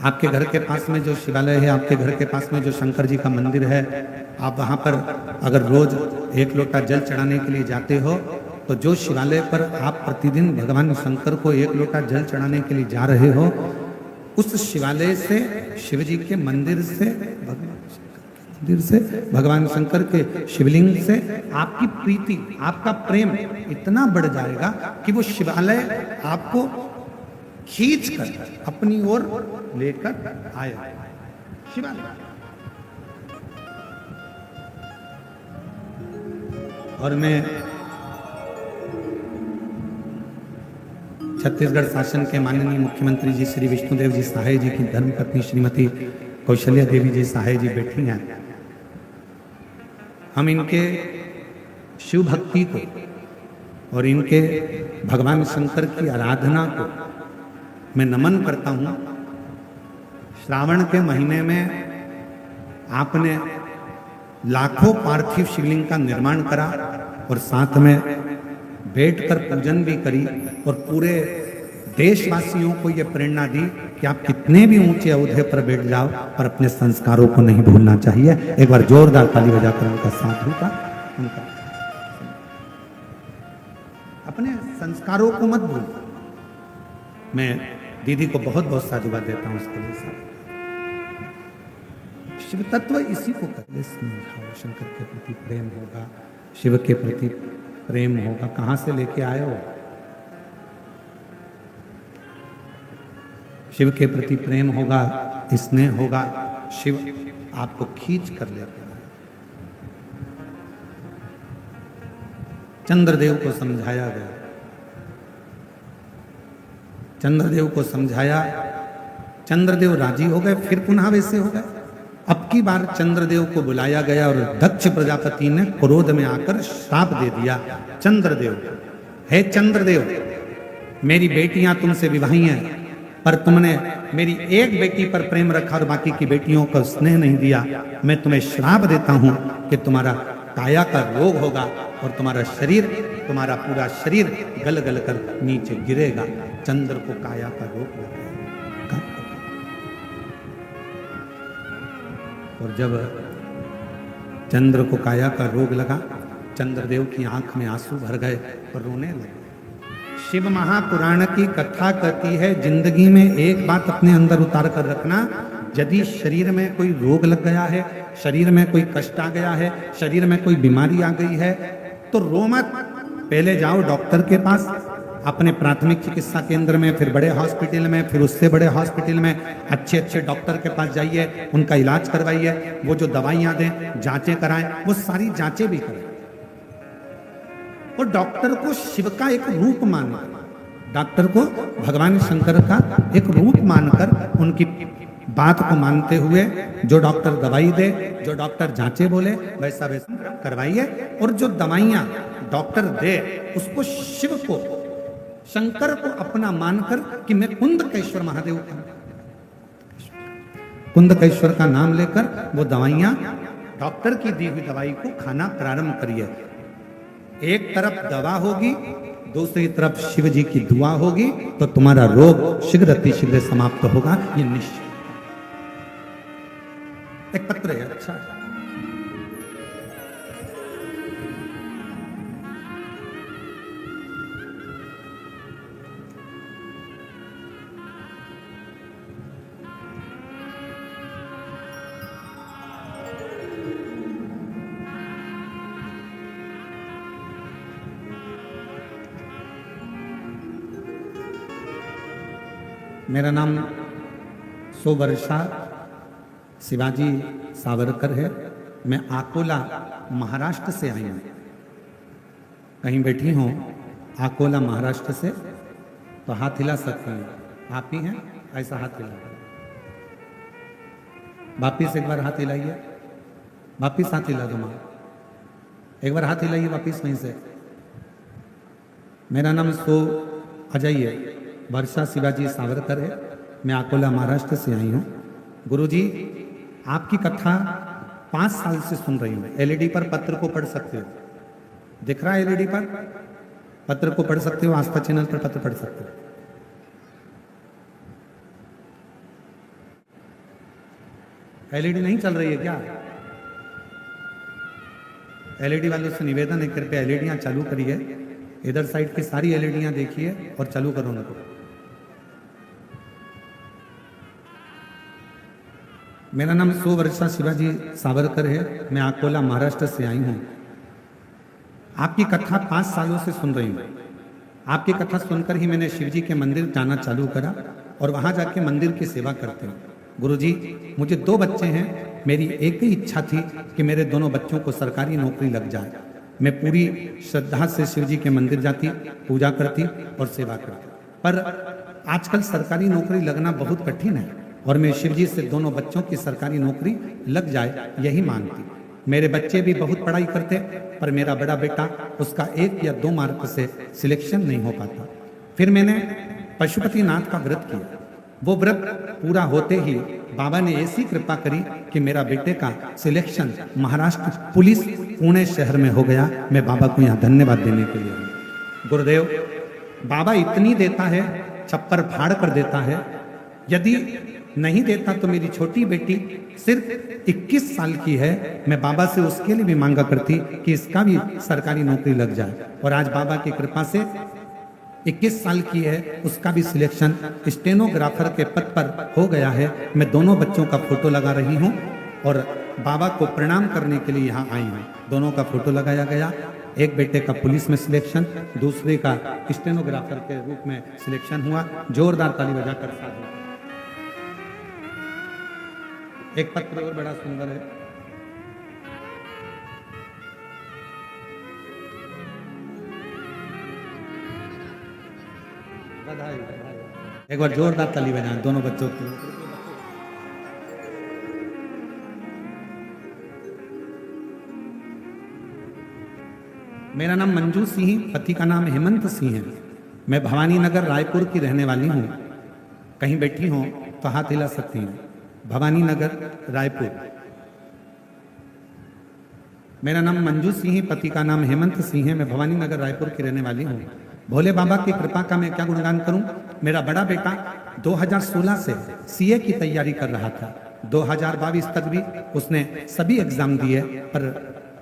आपके घर के पास में जो शिवालय है, आपके घर के पास में जो शंकर जी का मंदिर है, आप वहां पर अगर रोज 1 लोटा जल चढ़ाने के लिए जाते हो, तो जो शिवालय पर आप प्रतिदिन भगवान शंकर को 1 लोटा जल चढ़ाने के लिए जा रहे हो, उस शिवालय से, शिव जी के मंदिर से, भगवान शंकर के शिवलिंग से आपकी प्रीति, आपका प्रेम इतना बढ़ जाएगा कि वो शिवालय आपको खींच कर अपनी ओर लेकर आएगा। शिवालय। और मैं छत्तीसगढ़ शासन के माननीय मुख्यमंत्री जी श्री विष्णुदेव जी सहाय जी की धर्मपत्नी श्रीमती कौशल्या देवी जी सहाय जी बैठी हैं। हम इनके शिव भक्ति को और इनके भगवान शंकर की आराधना को मैं नमन करता हूं। श्रावण के महीने में आपने लाखों पार्थिव शिवलिंग का निर्माण करा और साथ में बैठकर पूजन भी करी और पूरे देशवासियों को यह प्रेरणा दी कि आप कितने भी ऊंचे ओहदे पर बैठ जाओ पर अपने संस्कारों को नहीं भूलना चाहिए। एक बार जोरदार ताली बजाकर उनका साधु का, उनका अपने संस्कारों को मत भूल। मैं दीदी को बहुत बहुत साधुवाद देता हूं उसके लिए। शिव तत्व इसी को करने समझाओ। शंकर के प्रति प्रेम होगा, शिव के प्रति प्रेम होगा। कहां से लेके आए हो? शिव के प्रति प्रेम होगा, स्नेह होगा, शिव आपको खींच कर लेके आए। चंद्रदेव को समझाया गया। चंद्रदेव को समझाया, चंद्रदेव राजी हो गए, फिर पुनः वैसे हो गए। अब की बार चंद्रदेव को बुलाया गया और दक्ष प्रजापति ने क्रोध में आकर श्राप दे दिया। चंद्रदेव, हे चंद्रदेव, मेरी बेटियां तुमसे विवाही हैं, पर तुमने मेरी एक बेटी पर प्रेम रखा और बाकी की बेटियों को स्नेह नहीं दिया। मैं तुम्हें श्राप देता हूं कि तुम्हारा काया का रोग होगा और तुम्हारा शरीर, तुम्हारा पूरा शरीर गल गल कर नीचे गिरेगा। चंद्र को काया का रोग लगा। और जब चंद्र को काया का रोग लगा, चंद्रदेव की आंख में आंसू भर गए और रोने लगे। शिव महापुराण की कथा कहती है, जिंदगी में एक बात अपने अंदर उतार कर रखना, यदि शरीर में कोई रोग लग गया है, शरीर में कोई कष्ट आ गया है, शरीर में कोई बीमारी आ गई है, तो रो मत। पहले जाओ डॉक्टर के पास, अपने प्राथमिक चिकित्सा केंद्र में, फिर बड़े हॉस्पिटल में, फिर उससे बड़े हॉस्पिटल में अच्छे अच्छे डॉक्टर के पास जाइए, उनका इलाज करवाइए, वो जो दवाइयां दें, जांचें कराएं, वो सारी जांचें भी करें। और डॉक्टर को शिव का एक रूप मानकर, डॉक्टर को भगवान शंकर का एक रूप मानकर उनकी बात को मानते हुए जो डॉक्टर दवाई दे, जो डॉक्टर जांचे बोले, वैसा वैसा करवाइए। और जो दवाइयां डॉक्टर दे उसको शिव को, शंकर को अपना मानकर कि मैं कुंदकेश्वर महादेव का, कुंदकेश्वर का नाम लेकर वो दवाइयां, डॉक्टर की दी हुई दवाई को खाना प्रारंभ करिए। एक तरफ दवा होगी, दूसरी तरफ शिव जी की दुआ होगी, तो तुम्हारा रोग शीघ्र अतिशीघ्र समाप्त होगा, ये निश्चित। एक पत्र है, अच्छा मेरा नाम सोवर्षा शिवाजी सावरकर है। मैं अकोला महाराष्ट्र से आई हूँ। कहीं बैठी हूँ अकोला महाराष्ट्र से, तो हाथ हिला सकती हैं। आप ही हैं? ऐसा हाथ हिला। वापिस एक बार हाथ हिलाइए, वापिस हाथ हिला दो माँ। एक बार हाथ हिलाइए वापिस वहीं से। मेरा नाम अजय वर्षा शिवाजी सावरकर है। मैं अकोला महाराष्ट्र से आई हूँ। गुरुजी, आपकी कथा 5 साल से सुन रही हूँ। एलईडी पर पत्र को पढ़ सकते हो, दिख रहा है एलईडी पर पत्र को पढ़ सकते हो। आस्था चैनल पर पत्र पढ़ सकते हो। एलईडी नहीं चल रही है क्या? एलईडी वालों से निवेदन है, कृपया एलईडियां चालू करिए। इधर साइड की सारी एलईडियां देखिए और चालू करो उनको। मेरा नाम सोवर्षा शिवाजी सावरकर है। मैं अकोला महाराष्ट्र से आई हूँ। आपकी कथा 5 सालों से सुन रही हूँ। आपकी कथा सुनकर ही मैंने शिवजी के मंदिर जाना चालू करा और वहां जाके मंदिर की सेवा करते हैं। गुरुजी, मुझे 2 बच्चे हैं। मेरी एक ही इच्छा थी कि मेरे दोनों बच्चों को सरकारी नौकरी लग जाए। मैं पूरी श्रद्धा से शिवजी के मंदिर जाती, पूजा करती और सेवा करती। पर आजकल सरकारी नौकरी लगना बहुत कठिन है और मैं शिवजी से दोनों बच्चों की सरकारी नौकरी लग जाए यही मांगती। मेरे बच्चे भी बहुत पढ़ाई करते, पर मेरा बड़ा बेटा, उसका 1 या 2 मार्क से सिलेक्शन नहीं हो पाता। फिर मैंने पशुपतिनाथ का व्रत किया। वो व्रत पूरा होते ही बाबा ने ऐसी कृपा करी कि मेरा बेटे का सिलेक्शन महाराष्ट्र पुलिस पुणे शहर में हो गया। मैं बाबा को यहाँ धन्यवाद देने के लिए हूँ। गुरुदेव, बाबा इतनी देता है, छप्पर फाड़ कर देता है। यदि नहीं देता तो मेरी छोटी बेटी सिर्फ 21 साल की है। मैं बाबा से उसके लिए भी मांगा करती कि इसका भी सरकारी नौकरी लग जाए। और आज बाबा की कृपा से 21 साल की है, उसका भी सिलेक्शन स्टेनोग्राफर के पद पर हो गया है। मैं दोनों बच्चों का फोटो लगा रही हूँ और बाबा को प्रणाम करने के लिए यहाँ आई हूँ। दोनों का फोटो लगाया गया। एक बेटे का पुलिस में सिलेक्शन, दूसरे का स्टेनोग्राफर के रूप में सिलेक्शन हुआ। जोरदार ताली बजाकर साथ। एक पत्र और बड़ा सुंदर है। बधाई, बधाई। एक बार जोरदार ताली बजाएं दोनों बच्चों की। मेरा नाम मंजू सिंह, पति का नाम हेमंत सिंह है। मैं भवानी नगर रायपुर की रहने वाली हूँ। कहीं बैठी हूँ तो हाथ हिला सकती हैं। भवानी नगर रायपुर। मेरा नाम मंजू सिंह, पति का नाम हेमंत सिंह है। मैं भवानी नगर रायपुर की रहने वाली हूँ। भोले बाबा की कृपा का मैं क्या गुणगान करूं। मेरा बड़ा बेटा 2016 से सीए की तैयारी कर रहा था। 2022 तक भी उसने सभी एग्जाम दिए, पर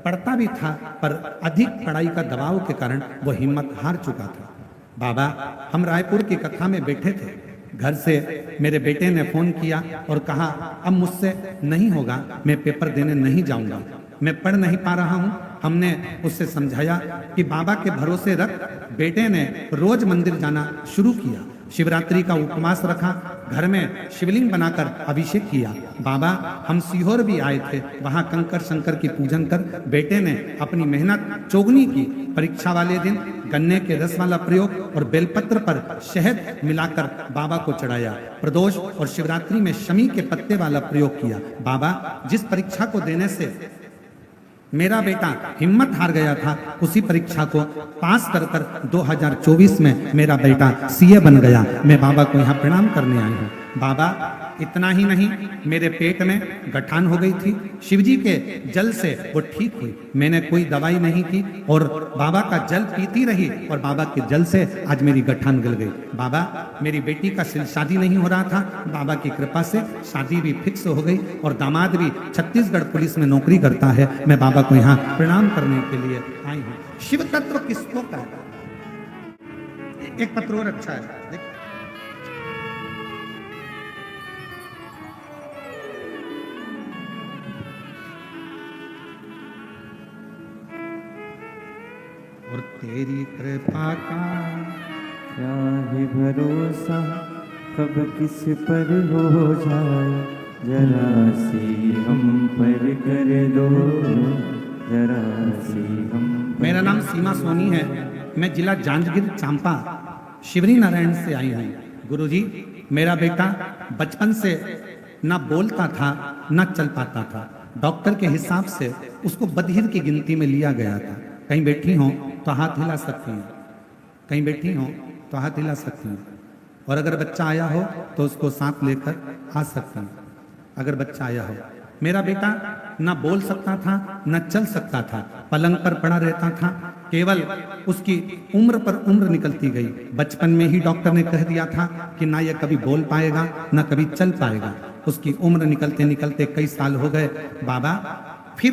पढ़ता भी था, पर अधिक पढ़ाई का दबाव के कारण वो हिम्मत हार चुका था। बाबा, हम रायपुर की कथा में बैठे थे। घर से मेरे बेटे ने फोन किया और कहा अब मुझसे नहीं होगा, मैं पेपर देने नहीं जाऊंगा, मैं पढ़ नहीं पा रहा हूं। हमने उससे समझाया कि बाबा के भरोसे रख। बेटे ने रोज मंदिर जाना शुरू किया। शिवरात्रि का उपवास रखा, घर में शिवलिंग बनाकर अभिषेक किया। बाबा, हम सीहोर भी आए थे, वहां कंकर शंकर की पूजन कर बेटे ने अपनी मेहनत चौगुनी की। परीक्षा वाले दिन गन्ने के रस वाला प्रयोग और बेलपत्र पर शहद मिलाकर बाबा को चढ़ाया। प्रदोष और शिवरात्रि में शमी के पत्ते वाला प्रयोग किया। बाबा, जिस परीक्षा को देने से मेरा बेटा हिम्मत हार गया था, उसी परीक्षा को पास कर 2024 में मेरा बेटा सीए बन गया। मैं बाबा को यहाँ प्रणाम करने आई हूँ। बाबा, इतना ही नहीं, मेरे पेट में गठान हो गई थी। शिवजी के जल से वो ठीक हुई। मैंने कोई दवाई नहीं की और बाबा का जल पीती रही और बाबा के जल से आज मेरी गठान गल गई। बाबा, मेरी बेटी का शादी नहीं हो रहा था, बाबा की कृपा से शादी भी फिक्स हो गई और दामाद भी छत्तीसगढ़ पुलिस में नौकरी करता है। मैं बाबा को यहाँ प्रणाम करने के लिए आई हूँ। शिव तत्व किसको कहता है? एक पत्र और अच्छा है, देख। तेरी कृपा का क्या ही भरोसा, कब किस पर हो जाए, जरा सी हम पर कर दो, जरा सी हम पर। मेरा नाम सीमा सोनी है। मैं जिला जांजगीर चांपा शिवरी नारायण से आई हूँ। गुरुजी, मेरा बेटा बचपन से ना बोलता था ना चल पाता था। डॉक्टर के हिसाब से उसको बधिर की गिनती में लिया गया था। कहीं बैठी हो तो हाथ हिला सकती हैं, कहीं बैठी हो तो हाथ हिला सकती हैं, और अगर बच्चा आया हो तो उसको साथ लेकर आ सकते हैं, अगर बच्चा आया हो। मेरा बेटा ना बोल सकता था ना चल सकता था, पलंग पर पड़ा रहता था। केवल उसकी उम्र पर उम्र निकलती गई। बचपन में ही डॉक्टर ने कह दिया था कि ना ये कभी बोल पाएगा ना कभी चल पाएगा। उसकी उम्र निकलते निकलते कई साल हो गए। बाबा, फिर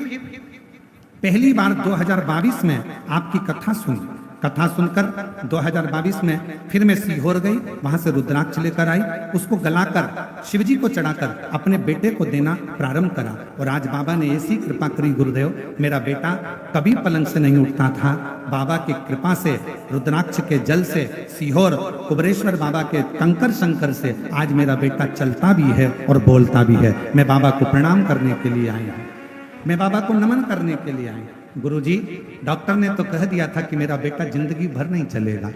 पहली बार 2022 में आपकी कथा सुनी। कथा सुनकर 2022 में फिर मैं सीहोर गई, वहां से रुद्राक्ष लेकर आई, उसको गलाकर शिवजी को चढ़ाकर अपने बेटे को देना प्रारंभ करा। और आज बाबा ने ऐसी कृपा करी गुरुदेव, मेरा बेटा कभी पलंग से नहीं उठता था। बाबा की कृपा से, रुद्राक्ष के जल से, सीहोर कुबरेश्वर बाबा के कंकर शंकर से आज मेरा बेटा चलता भी है और बोलता भी है। मैं बाबा को प्रणाम करने के लिए आई हूँ, मैं बाबा को नमन करने के लिए आई। गुरुजी, डॉक्टर ने तो कह दिया था कि मेरा बेटा जिंदगी भर नहीं चलेगा,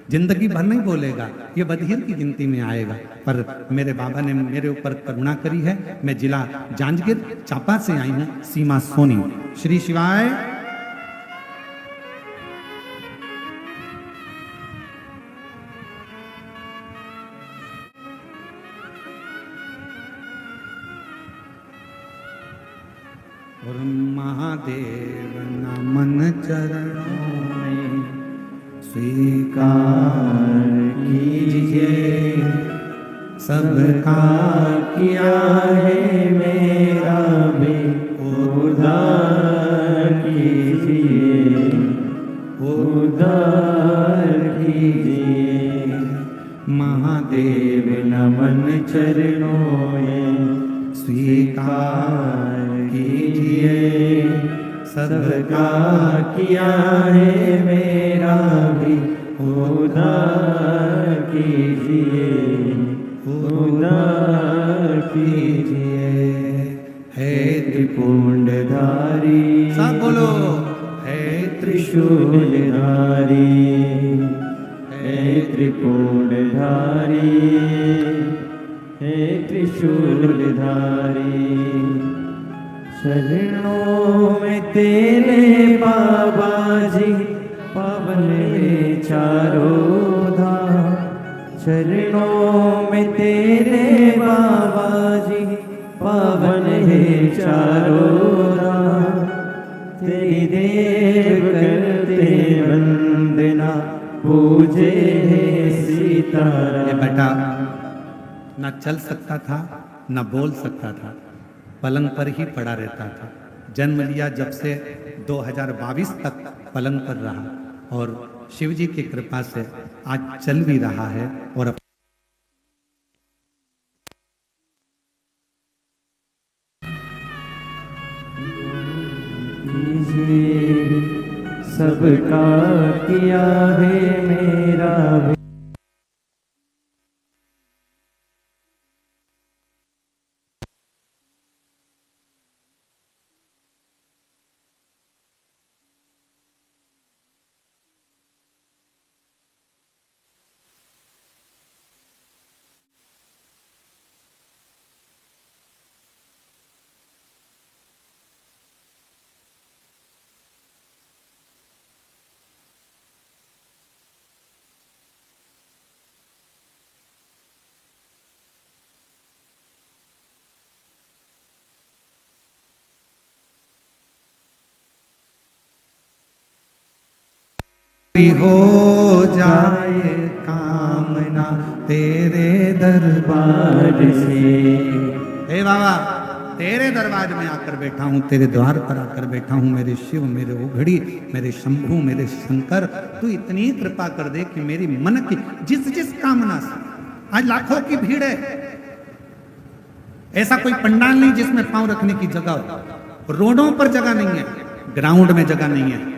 जिंदगी भर नहीं बोलेगा, ये बधिर की गिनती में आएगा। पर मेरे बाबा ने मेरे ऊपर करुणा करी है। मैं जिला जांजगीर चांपा से आई हूँ, सीमा सोनी। श्री शिवाय। और महादेव नमन चरणों में स्वीकार कीजिए, सबका किया है मेरा भी उद्धार कीजिए, उद्धार कीजिए। महादेव नमन चरणों में स्वीकार कीजिए, सबका किया है मेरा भी उद्धार कीजिए, उद्धार कीजिए। है त्रिपुंडधारी, सब बोलो, है त्रिशूलधारी, है त्रिपुंडधारी, हे त्रिशूलधारी। शरणों में तेरे बाबा जी, पावन है चारों धाम। शरणों में तेरे बाबा जी, पावन है चारों धाम। तेरी देव करते वंदना, पूजे है सीताराम। ये बेटा ना चल सकता था ना बोल सकता था, पलंग पर ही पड़ा रहता था। जन्म लिया जब से 2022 तक पलंग पर रहा और शिवजी की कृपा से आज चल भी रहा है। और सबका किया है मेरा भी। हो जाए कामना तेरे दरबार से। हे बाबा, तेरे दरबार में आकर बैठा हूँ, तेरे द्वार पर आकर बैठा हूँ। मेरे शिव, मेरे उघड़ी, मेरे शंभू, मेरे शंकर, तू इतनी कृपा कर दे कि मेरी मन की जिस जिस कामना से, आज लाखों की भीड़ है, ऐसा कोई पंडाल नहीं जिसमें पांव रखने की जगह हो, रोडों पर जगह नहीं है, ग्राउंड में जगह नहीं है।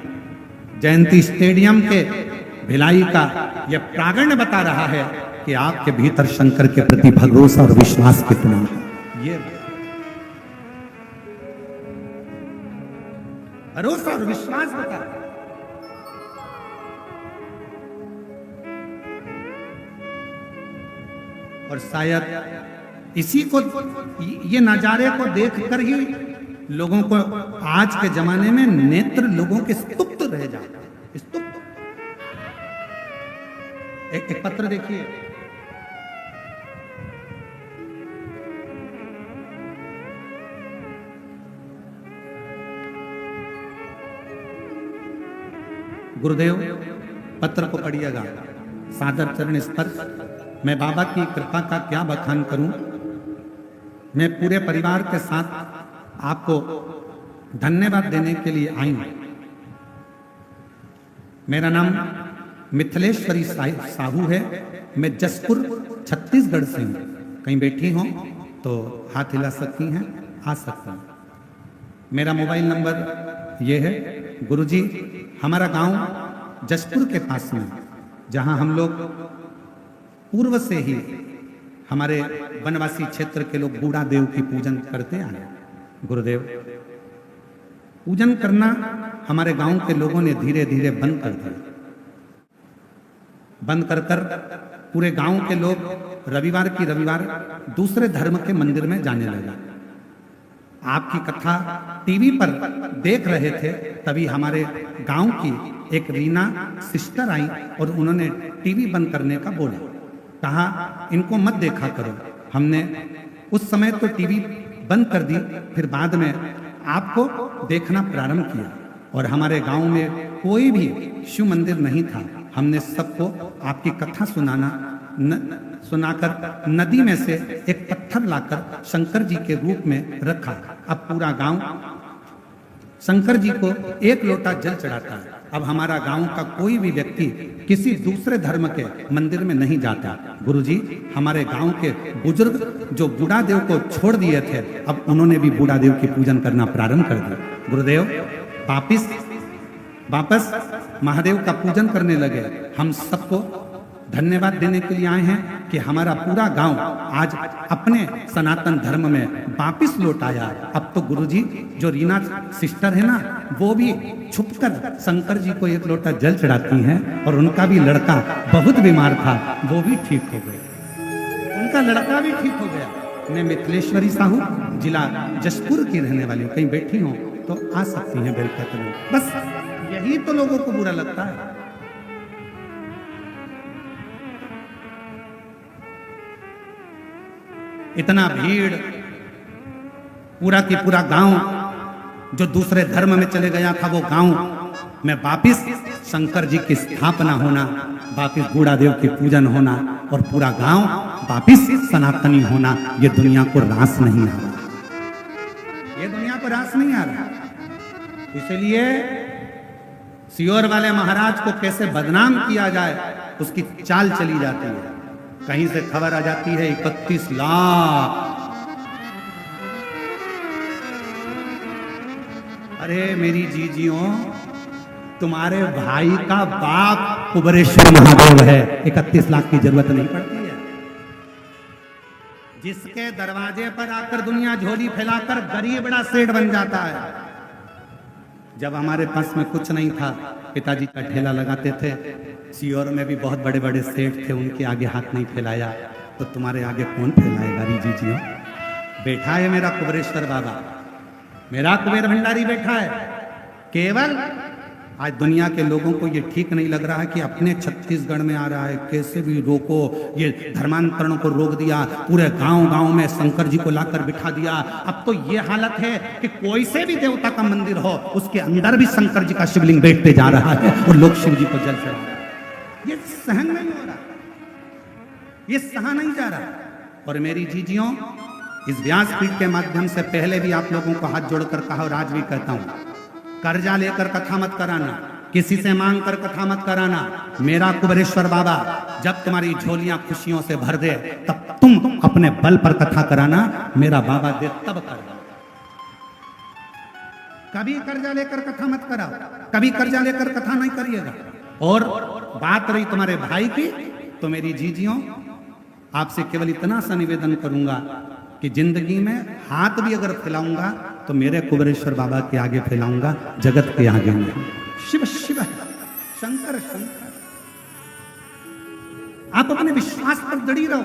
जयंती स्टेडियम के भिलाई का यह प्रांगण बता रहा है कि आपके भीतर शंकर के प्रति भरोसा और विश्वास कितना है। ये भरोसा और विश्वास बता। और शायद इसी को, ये नजारे को देखकर ही लोगों को आज के जमाने में नेत्र लोगों के स्तुप्त रह जाते हैं, स्तुप्त। एक पत्र देखिए, गुरुदेव पत्र को पढ़िएगा। सादर चरण स्पर्श। मैं बाबा की कृपा का क्या बखान करूं। मैं पूरे परिवार के साथ आपको धन्यवाद देने के लिए आई हूं। मेरा नाम मिथिलेश्वरी साहू है। मैं जसपुर छत्तीसगढ़ से हूं। कहीं बैठी हो तो हाथ हिला सकती हैं, आ सकते हैं। मेरा मोबाइल नंबर ये है। गुरुजी, हमारा गांव जसपुर के पास में, जहां हम लोग पूर्व से ही हमारे वनवासी क्षेत्र के लोग बूढ़ा देव की पूजन करते आए। गुरुदेव, पूजन करना हमारे गांव के लोगों ने धीरे धीरे बंद कर दिया। बंद कर कर पूरे गांव के लोग रविवार की रविवार दूसरे धर्म के मंदिर में जाने लगे। आपकी कथा टीवी पर देख रहे थे, तभी हमारे गांव की एक रीना सिस्टर आई और उन्होंने टीवी बंद करने का बोला। कहा इनको मत देखा करो। हमने उस समय तो टीवी बंद कर दी, फिर बाद में आपको देखना प्रारंभ किया। और हमारे गांव में कोई भी शिव मंदिर नहीं था। हमने सबको आपकी कथा सुनाकर नदी में से एक पत्थर लाकर शंकर जी के रूप में रखा। अब पूरा गांव शंकर जी को एक लोटा जल चढ़ाता है। अब हमारा गांव का कोई भी व्यक्ति किसी दूसरे धर्म के मंदिर में नहीं जाता। गुरुजी, हमारे गांव के बुजुर्ग जो बूढ़ा देव को छोड़ दिए थे, अब उन्होंने भी बूढ़ा देव की पूजन करना प्रारंभ कर दिया। गुरुदेव वापस महादेव का पूजन करने लगे। हम सबको धन्यवाद देने के लिए आए हैं कि हमारा पूरा गांव आज अपने सनातन धर्म में वापिस लौट आया। अब तो गुरुजी, जो रीना सिस्टर है ना, वो भी छुपकर शंकर जी को एक लोटा जल चढ़ाती हैं। और उनका भी लड़का बहुत बीमार था, वो भी ठीक हो गया। उनका लड़का भी ठीक हो गया। मैं मिथिलेश्वरी साहू, जिला जसपुर की रहने वाली हूँ। कहीं बैठी हूँ तो आ सकती हैं बेलकत में। बस यही तो लोगों को बुरा लगता है। इतना भीड़, पूरा की पूरा गांव जो दूसरे धर्म में चले गया था, वो गांव में वापिस शंकर जी की स्थापना होना, वापिस बूढ़ा देव की पूजन होना और पूरा गांव वापिस सनातनी होना, ये दुनिया को रास नहीं आ रहा। ये दुनिया को रास नहीं आ रहा। इसलिए सियोर वाले महाराज को कैसे बदनाम किया जाए, उसकी चाल चली जाती है। कहीं से खबर आ जाती है 31 लाख। अरे मेरी जीजियों, तुम्हारे भाई का बाप कुबरेश्वर महादेव है। 31 लाख की जरूरत नहीं पड़ती है। जिसके दरवाजे पर आकर दुनिया झोली फैलाकर गरीब बड़ा सेठ बन जाता है। जब हमारे पास में कुछ नहीं था, पिताजी का ठेला लगाते थे। सियोर में भी बहुत बड़े बड़े सेठ थे, उनके आगे हाथ नहीं फैलाया, तो तुम्हारे आगे कौन फैलाएगा री जीजियो। बैठा है मेरा कुबरेश्वर बाबा, मेरा कुबेर भंडारी बैठा है। केवल आज दुनिया के लोगों को ये ठीक नहीं लग रहा है कि अपने छत्तीसगढ़ में आ रहा है, कैसे भी रोको। ये धर्मांतरण को रोक दिया, पूरे गांव गांव में शंकर जी को लाकर बिठा दिया। अब तो ये हालत है कि कोई से भी देवता का मंदिर हो, उसके अंदर भी शंकर जी का शिवलिंग बैठते जा रहा है और लोग शिव जी को जल चढ़ा रहे हैं। ये सहन नहीं हो रहा, ये सहा नहीं जा रहा। और मेरी जीजियों, इस व्यासपीठ के माध्यम से पहले भी आप लोगों को हाथ जोड़कर कहा और आज भी कहता हूं, कर्जा लेकर कथा मत कराना, किसी से मांग कर कथा मत कराना। मेरा कुबरेश्वर बाबा जब तुम्हारी झोलियां खुशियों से भर दे, तब तुम अपने बल पर कथा कराना। मेरा बाबा दे तब करना। कभी कर्जा लेकर कथा मत कराओ, कभी कर्जा लेकर कथा नहीं करिएगा। और बात रही तुम्हारे भाई की, तो मेरी जीजियों, आपसे केवल इतना सा निवेदन करूंगा कि जिंदगी में हाथ भी अगर फैलाऊंगा तो मेरे कुबेरेश्वर बाबा के आगे फैलाऊंगा, जगत के आगे नहीं। शिव शिव शंकर शंकर। आप अपने विश्वास पर दृढ़ी रहो,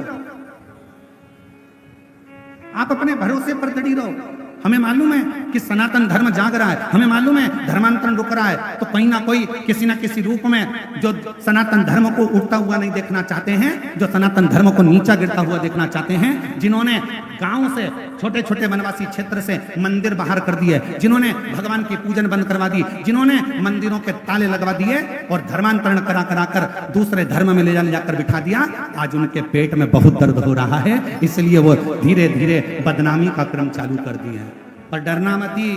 आप अपने भरोसे पर दृढ़ी रहो। हमें मालूम है कि सनातन धर्म जाग रहा है, हमें मालूम है धर्मांतरण रुक रहा है, तो कहीं ना कोई किसी ना किसी रूप में जो सनातन धर्म को उठता हुआ नहीं देखना चाहते हैं, जो सनातन धर्म को नीचा गिरता हुआ देखना चाहते हैं, जिन्होंने गांव से छोटे छोटे वनवासी क्षेत्र से मंदिर बाहर कर दिए, जिन्होंने भगवान की पूजन बंद करवा दी, जिन्होंने मंदिरों के ताले लगवा दिए और धर्मांतरण करा करा कर दूसरे धर्म में ले जाकर बिठा दिया, आज उनके पेट में बहुत दर्द हो रहा है। इसलिए वो धीरे धीरे बदनामी का क्रम चालू कर दिए हैं। पर डरना मती,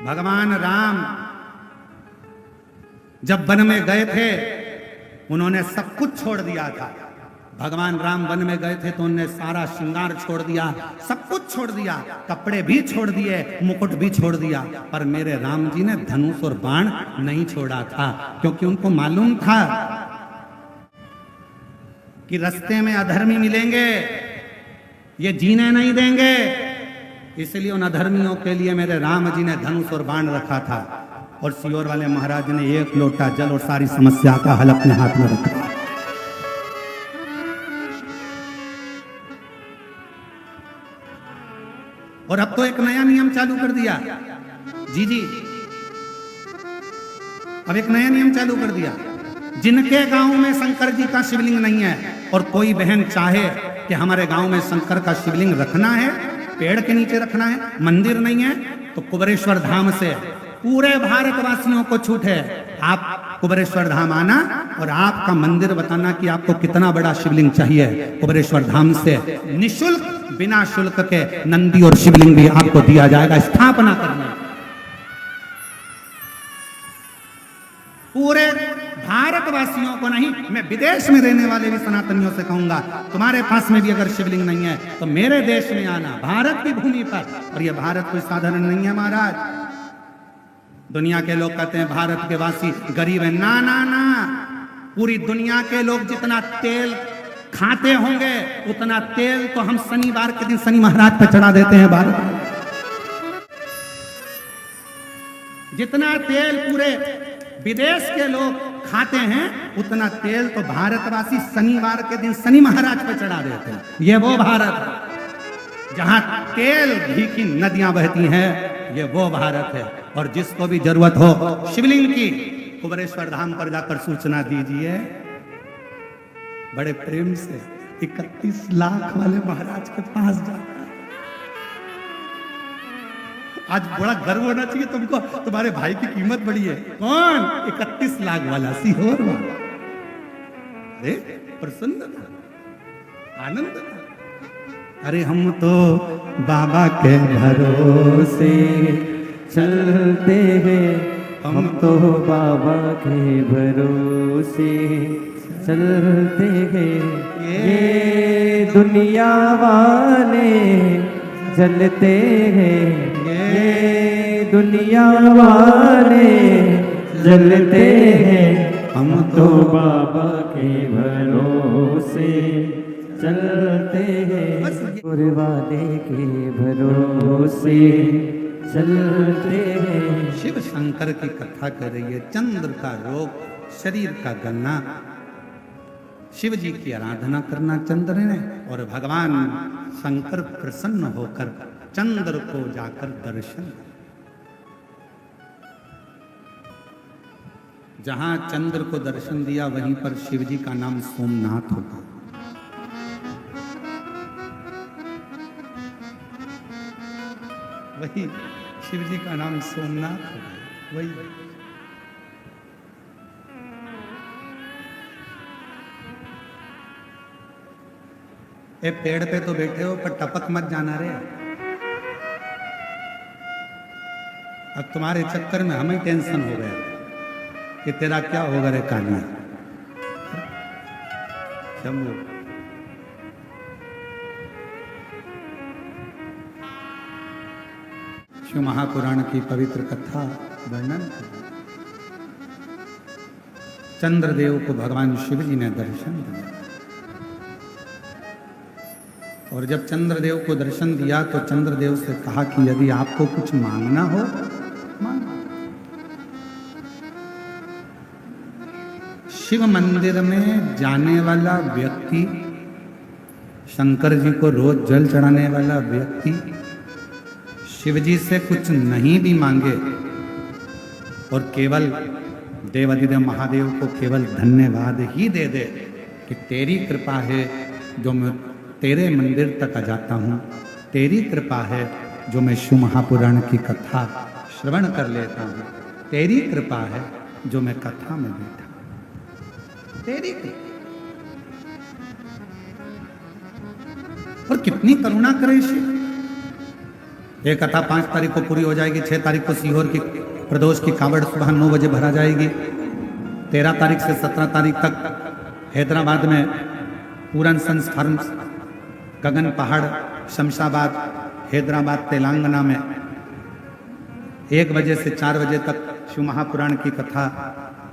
भगवान राम जब वन में गए थे उन्होंने सब कुछ छोड़ दिया था। भगवान राम वन में गए थे तो उन्होंने सारा श्रृंगार छोड़ दिया, सब कुछ छोड़ दिया, कपड़े भी छोड़ दिए, मुकुट भी छोड़ दिया। पर मेरे राम जी ने धनुष और बाण नहीं छोड़ा था, क्योंकि उनको मालूम था कि रास्ते में अधर्मी मिलेंगे, ये जीने नहीं देंगे। इसलिए उन अधर्मियों के लिए मेरे राम जी ने धनुष और बाण रखा था, और सियोर वाले महाराज ने एक लोटा जल और सारी समस्या का हल अपने हाथ में रखा। और अब तो एक नया नियम चालू कर दिया जी, अब एक नया नियम चालू कर दिया। जिनके गांव में शंकर जी का शिवलिंग नहीं है और कोई बहन चाहे कि हमारे गांव में शंकर का शिवलिंग रखना है, पेड़ के नीचे रखना है, मंदिर नहीं है, तो कुबेरेश्वर धाम से पूरे भारतवासियों को छूट है। आप कुबेरेश्वर धाम आना और आपका मंदिर बताना कि आपको कितना बड़ा शिवलिंग चाहिए। कुबेरेश्वर धाम से निशुल्क, बिना शुल्क के नंदी और शिवलिंग भी आपको दिया जाएगा स्थापना करने। पूरे भारतवासियों को नहीं, मैं विदेश में रहने वाले भी सनातनियों से कहूंगा, तुम्हारे पास में भी अगर शिवलिंग नहीं है तो मेरे देश में आना, भारत की भूमि पर। और यह भारत कोई साधारण नहीं है महाराज। दुनिया के लोग कहते हैं भारत के वासी गरीब है, ना ना ना, पूरी दुनिया के लोग जितना तेल खाते होंगे उतना तेल तो हम शनिवार के दिन शनि महाराज पे चढ़ा देते हैं। भारत में जितना तेल पूरे विदेश के लोग खाते हैं उतना तेल तो भारतवासी शनिवार के दिन शनि महाराज पे चढ़ा देते हैं। ये वो भारत जहां तेल घी की नदियां बहती हैं, ये वो भारत है। और जिसको भी जरूरत हो शिवलिंग की, कुबेरेश्वर धाम पर जाकर सूचना दीजिए। बड़े प्रेम से 31 लाख वाले महाराज के पास जाकर, आज बड़ा गर्व होना चाहिए तुमको, तुम्हारे भाई की कीमत बड़ी है। कौन? 31 लाख वाला सीहोर वाला। अरे प्रसन्न था, आनंद था। अरे हम तो बाबा के भरोसे चलते हैं, हम तो बाबा के भरोसे चलते हैं। ये दुनिया वाले जलते हैं, ये दुनिया वाले जलते हैं, हम तो बाबा के भरोसे चलते हैं। वाले के भरोसे चलते हैं। शिव शंकर की कथा कर रही है। चंद्र का रोग, शरीर का गन्ना, शिव जी की आराधना करना चंद्र ने, और भगवान शंकर प्रसन्न होकर चंद्र को जाकर दर्शन। जहां चंद्र को दर्शन दिया वहीं पर शिव जी का नाम सोमनाथ होगा। वही शिव जी का नाम सोमनाथ होगा। वही ए पेड़ पे तो बैठे हो पर टपक मत जाना रे। अब तुम्हारे चक्कर में हमें टेंशन हो गया कि तेरा क्या होगा रे कालिया। शंभू शिव महापुराण की पवित्र कथा वर्णन। चंद्रदेव को भगवान शिव जी ने दर्शन दिया। और जब चंद्रदेव को दर्शन दिया तो चंद्रदेव से कहा कि यदि आपको कुछ मांगना हो मांगो। शिव मंदिर में जाने वाला व्यक्ति, शंकर जी को रोज जल चढ़ाने वाला व्यक्ति शिव जी से कुछ नहीं भी मांगे और केवल देवाधिदेव महादेव को केवल धन्यवाद ही दे दे कि तेरी कृपा है जो मैं तेरे मंदिर तक आ जाता हूँ, तेरी कृपा है जो मैं शिव महापुराण की कथा श्रवण कर लेता हूँ, तेरी कृपा है जो मैं कथा में बैठा, तेरी कृपा। और कितनी करुणा करे शिव। ये कथा 5 तारीख को पूरी हो जाएगी, 6 तारीख को सीहोर की प्रदोष की कावड़ सुबह 9 बजे भरा जाएगी। 13 तारीख से 17 तारीख तक हैदराबाद में पूरन संस्करण गगन पहाड़ शमशाबाद हैदराबाद तेलंगाना में 1 बजे से 4 बजे तक शिव महापुराण की कथा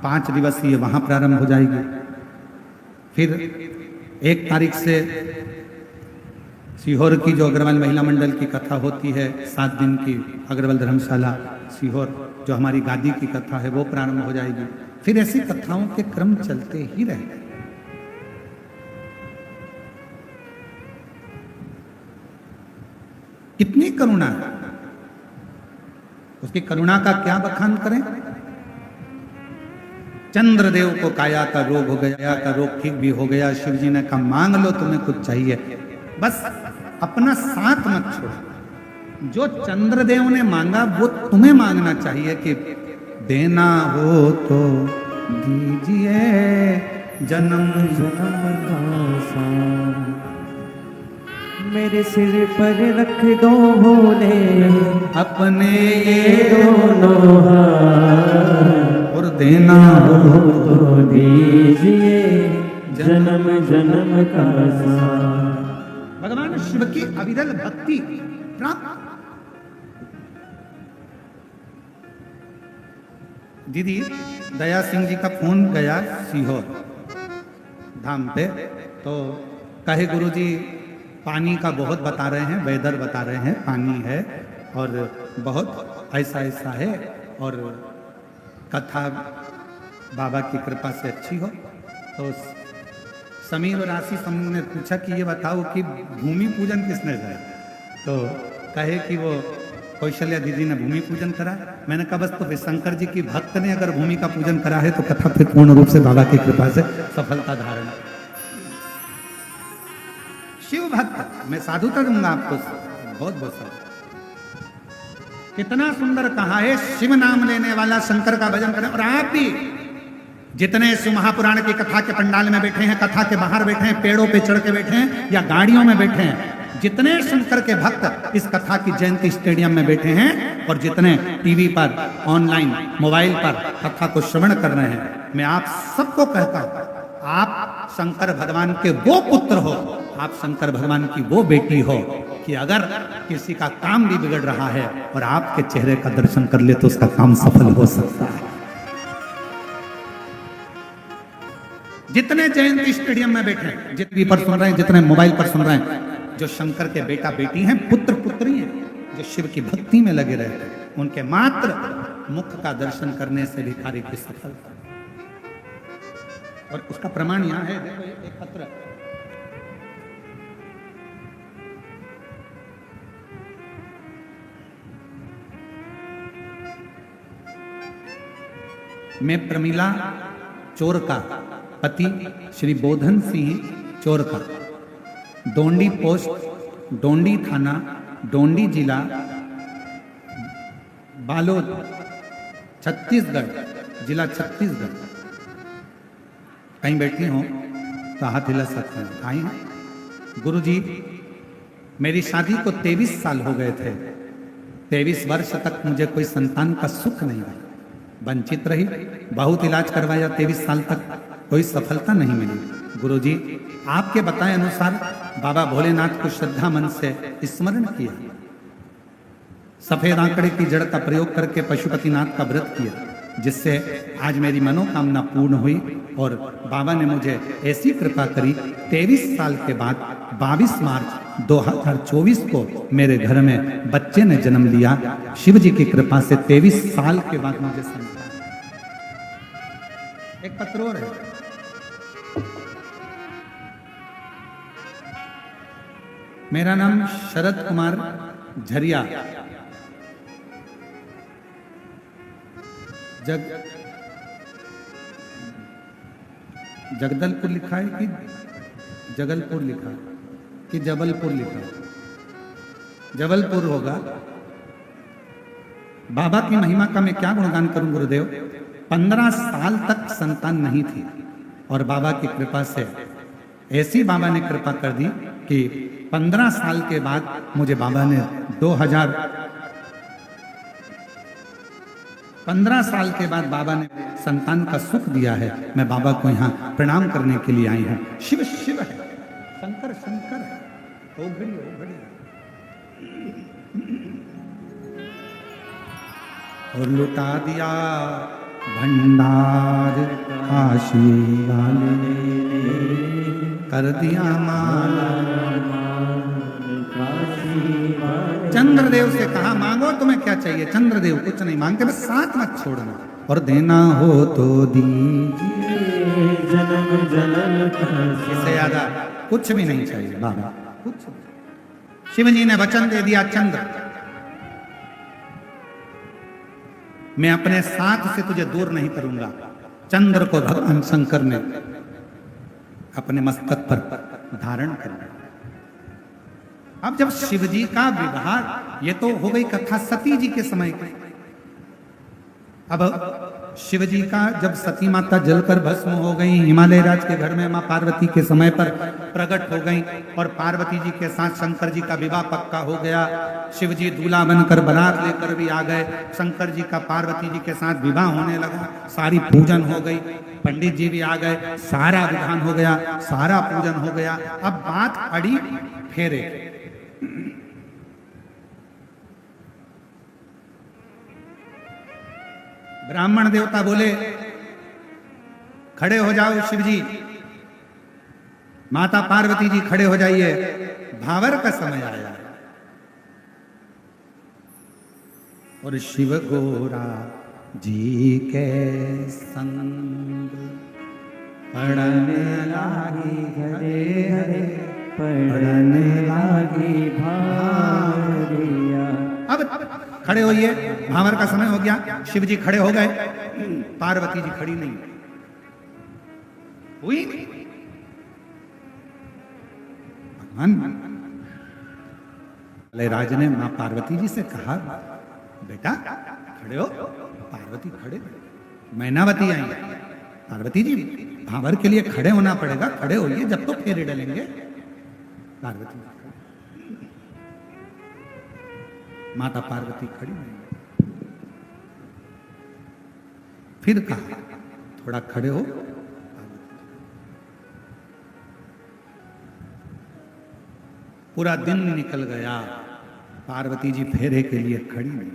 5 दिवसीय वहां प्रारंभ हो जाएगी। फिर 1 तारीख से सीहोर की जो अग्रवाल महिला मंडल की कथा होती है 7 दिन की अग्रवाल धर्मशाला सीहोर जो हमारी गादी की कथा है वो प्रारंभ हो जाएगी। फिर ऐसी कथाओं के क्रम चलते ही रहेंगे। कितनी करुणा है, उसकी करुणा का क्या बखान करें। चंद्रदेव को काया का रोग हो गया, का रोग ठीक भी हो गया। शिव जी ने कहा मांग लो तुम्हें कुछ चाहिए, बस अपना साथ मत छोड़ो। जो चंद्रदेव ने मांगा वो तुम्हें मांगना चाहिए कि देना हो तो दीजिए जन्म जन्म का सार मेरे सिर पर रख दो भोले अपने ये दोनों हाथ और देना हो तो दीजिए जन्म जन्म का सार। भगवान शिव की अविरल भक्ति प्राप्त। दीदी दया सिंह जी का फोन गया सीहोर धाम पे, तो कहे गुरुजी पानी का बहुत बता रहे हैं, वेदर बता रहे हैं, पानी है और बहुत ऐसा ऐसा है और कथा बाबा की कृपा से अच्छी हो। तो समीर और आशीष ने पूछा कि ये बताओ कि भूमि पूजन किसने किया, तो कहे कि वो कौशल्या दीदी ने भूमि पूजन करा। मैंने कहा बस तो फिर शंकर जी की भक्त ने अगर भूमि का पूजन करा है तो कथा फिर पूर्ण रूप से बाबा की कृपा से सफलता धारण। शिव भक्त मैं साधुता दूंगा आपको, बहुत बहुत कितना सुंदर कहा है, शिव नाम लेने वाला शंकर का भजन करें। और आप भी जितने शिव महापुराण की कथा के पंडाल में बैठे हैं, कथा के बाहर बैठे हैं, पेड़ों पे चढ़ के बैठे हैं या गाड़ियों में बैठे हैं, जितने शंकर के भक्त इस कथा की जयंती स्टेडियम में बैठे हैं और जितने टीवी पर ऑनलाइन मोबाइल पर कथा को श्रवण कर रहे हैं, मैं आप सबको कहता हूं आप शंकर भगवान के वो पुत्र हो, आप शंकर भगवान की वो बेटी हो कि अगर किसी का काम भी बिगड़ रहा है और आपके चेहरे का दर्शन कर ले तो उसका काम सफल हो सकता है। जितने जयंती स्टेडियम में बैठे हैं, जितने पर सुन रहे हैं, जितने मोबाइल पर सुन रहे हैं, जो शंकर के बेटा बेटी हैं, पुत्र पुत्री हैं, जो शिव की भक्ति में लगे रहते हैं, उनके मात्र मुख का दर्शन करने से भी कार्य की सफलता। और उसका प्रमाण यहां है, देखो एक पत्र मैं प्रमिला चोर का पति श्री बोधन सिंह चोर का, डोंडी पोस्ट, डोंडी थाना, डोंडी जिला, बालोद, छत्तीसगढ़, जिला छत्तीसगढ़। कहीं बैठी हो तो हाथ हिला सकते हैं। आई हैं गुरुजी, मेरी शादी को 23 साल हो गए थे। 23 वर्ष तक मुझे कोई संतान का सुख नहीं हुआ, वंचित रही, बहुत इलाज करवाया, 23 साल तक कोई सफलता नहीं मिली। गुरुजी आपके बताए अनुसार बाबा भोलेनाथ को श्रद्धा मन से स्मरण किया, सफेद आंकड़े की जड़ का प्रयोग करके पशुपतिनाथ का व्रत किया, जिससे आज मेरी मनोकामना पूर्ण हुई और बाबा ने मुझे ऐसी कृपा करी। 23 साल के बाद 22 मार्च 2024 को मेरे घर में बच्चे ने जन्म लिया। शिव जी की कृपा से 23 साल के बाद मुझे संतान। एक पत्र और है, मेरा नाम शरद कुमार झरिया, जगदलपुर लिखा है कि जगलपुर लिखा है कि जबलपुर लिखा है? जबलपुर होगा। बाबा की महिमा का मैं क्या गुणगान करूं गुरुदेव। 15 साल तक संतान नहीं थी और बाबा की कृपा से ऐसी बाबा ने कृपा कर दी कि 15 साल के बाद मुझे बाबा ने 15 साल के बाद बाबा ने संतान का सुख दिया है। मैं बाबा को यहाँ प्रणाम करने के लिए आई हूँ। शिव शिव है, शंकर शंकर है, ओ घड़ी ओ घड़ी। और लुटा दिया भंडार काशी वाले ने, कर दिया माला चंद्रदेव से कहा मांगो तुम्हें क्या चाहिए। चंद्रदेव कुछ नहीं मांगते, बस साथ मत छोड़ना और देना हो तो दीजिए जन्म जन्म। इससे ज्यादा कुछ भी नहीं चाहिए बाबा, कुछ। शिव जी ने वचन दे दिया, चंद्र मैं अपने साथ से तुझे दूर नहीं करूंगा। चंद्र को भगवान शंकर ने अपने मस्तक पर धारण कर लिया। अब जब शिव जी का विवाह, ये तो हो गई कथा सती जी के समय की। अब शिव जी का जब सती माता जलकर भस्म हो गई, हिमालय राज के घर में मां पार्वती के समय पर प्रकट हो गई और पार्वती जी के साथ शंकर जी का विवाह पक्का हो गया। शिव जी दूल्हा बनकर बारात लेकर भी आ गए। शंकर जी का पार्वती जी के साथ विवाह होने लगा, सारी पूजन हो गई, पंडित जी भी आ गए, सारा विधान हो गया, सारा पूजन हो गया। अब बात अड़ी फेरे। ब्राह्मण देवता बोले खड़े हो जाओ शिव जी, माता पार्वती जी खड़े हो जाइए, भावर का समय आया है। और शिव गोरा जी के संग पढ़ने लागी घरे हरे, पढ़ने लागी भारिया। अब खड़े होइए, भावर का समय हो गया। शिव जी खड़े हो गए, पार्वती जी खड़ी नहीं हुई। भगवान राज ने मां पार्वती जी से कहा बेटा खड़े हो। पार्वती खड़े, मैनावती आई। पार्वती जी भावर के लिए खड़े होना पड़ेगा, खड़े होइए जब तो फेरे डलेंगे। पार्वती माता पार्वती खड़ी नहीं। फिर कहा थोड़ा खड़े हो। पूरा दिन निकल गया, पार्वती जी फेरे के लिए खड़ी नहीं।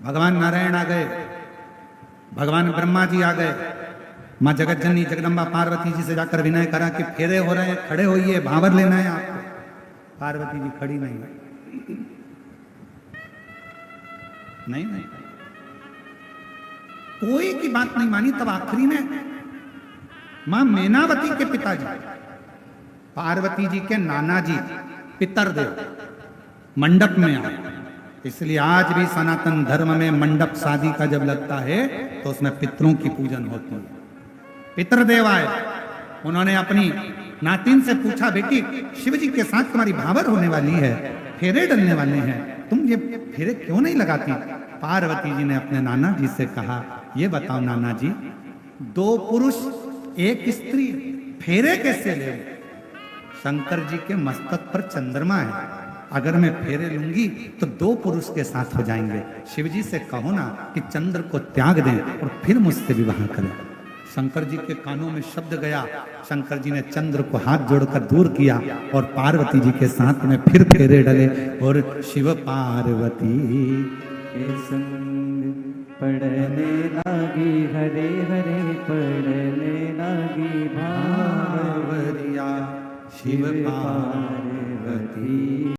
भगवान नारायण आ गए, भगवान ब्रह्मा जी आ गए। मां जगत जननी जगदम्बा पार्वती जी से जाकर विनय करा कि फेरे हो रहे हैं, खड़े होइए, भावर लेना है आपको। पार्वती जी खड़ी नहीं। नहीं नहीं, कोई की बात नहीं मानी। तब आखिरी में मां मैनावती के पिताजी, पार्वती जी के नाना जी पितरदेव मंडप में आए। इसलिए आज भी सनातन धर्म में मंडप शादी का जब लगता है तो उसमें पितरों की पूजन होती है। पितरदेव आए, उन्होंने अपनी नातिन से पूछा बेटी शिव जी के साथ तुम्हारी भावर होने वाली है, फेरे डलने वाले हैं, तुम ये फेरे क्यों नहीं लगाती। पार्वती जी ने अपने नाना जी से कहा ये बताओ नाना जी, 2 पुरुष 1 स्त्री फेरे कैसे ले। शंकर जी के मस्तक पर चंद्रमा है, अगर मैं फेरे लूंगी तो 2 पुरुष के साथ हो जाएंगे। शिव जी से कहो ना कि चंद्र को त्याग दें और फिर मुझसे विवाह करें। शंकर जी के कानों में शब्द गया, शंकर जी ने चंद्र को हाथ जोड़कर दूर किया और पार्वती जी के साथ में फिर फेरे डले और शिव पार्वती के संग पढ़ने लागी हरे हरे पढ़ने लागी भावरिया शिव पार्वती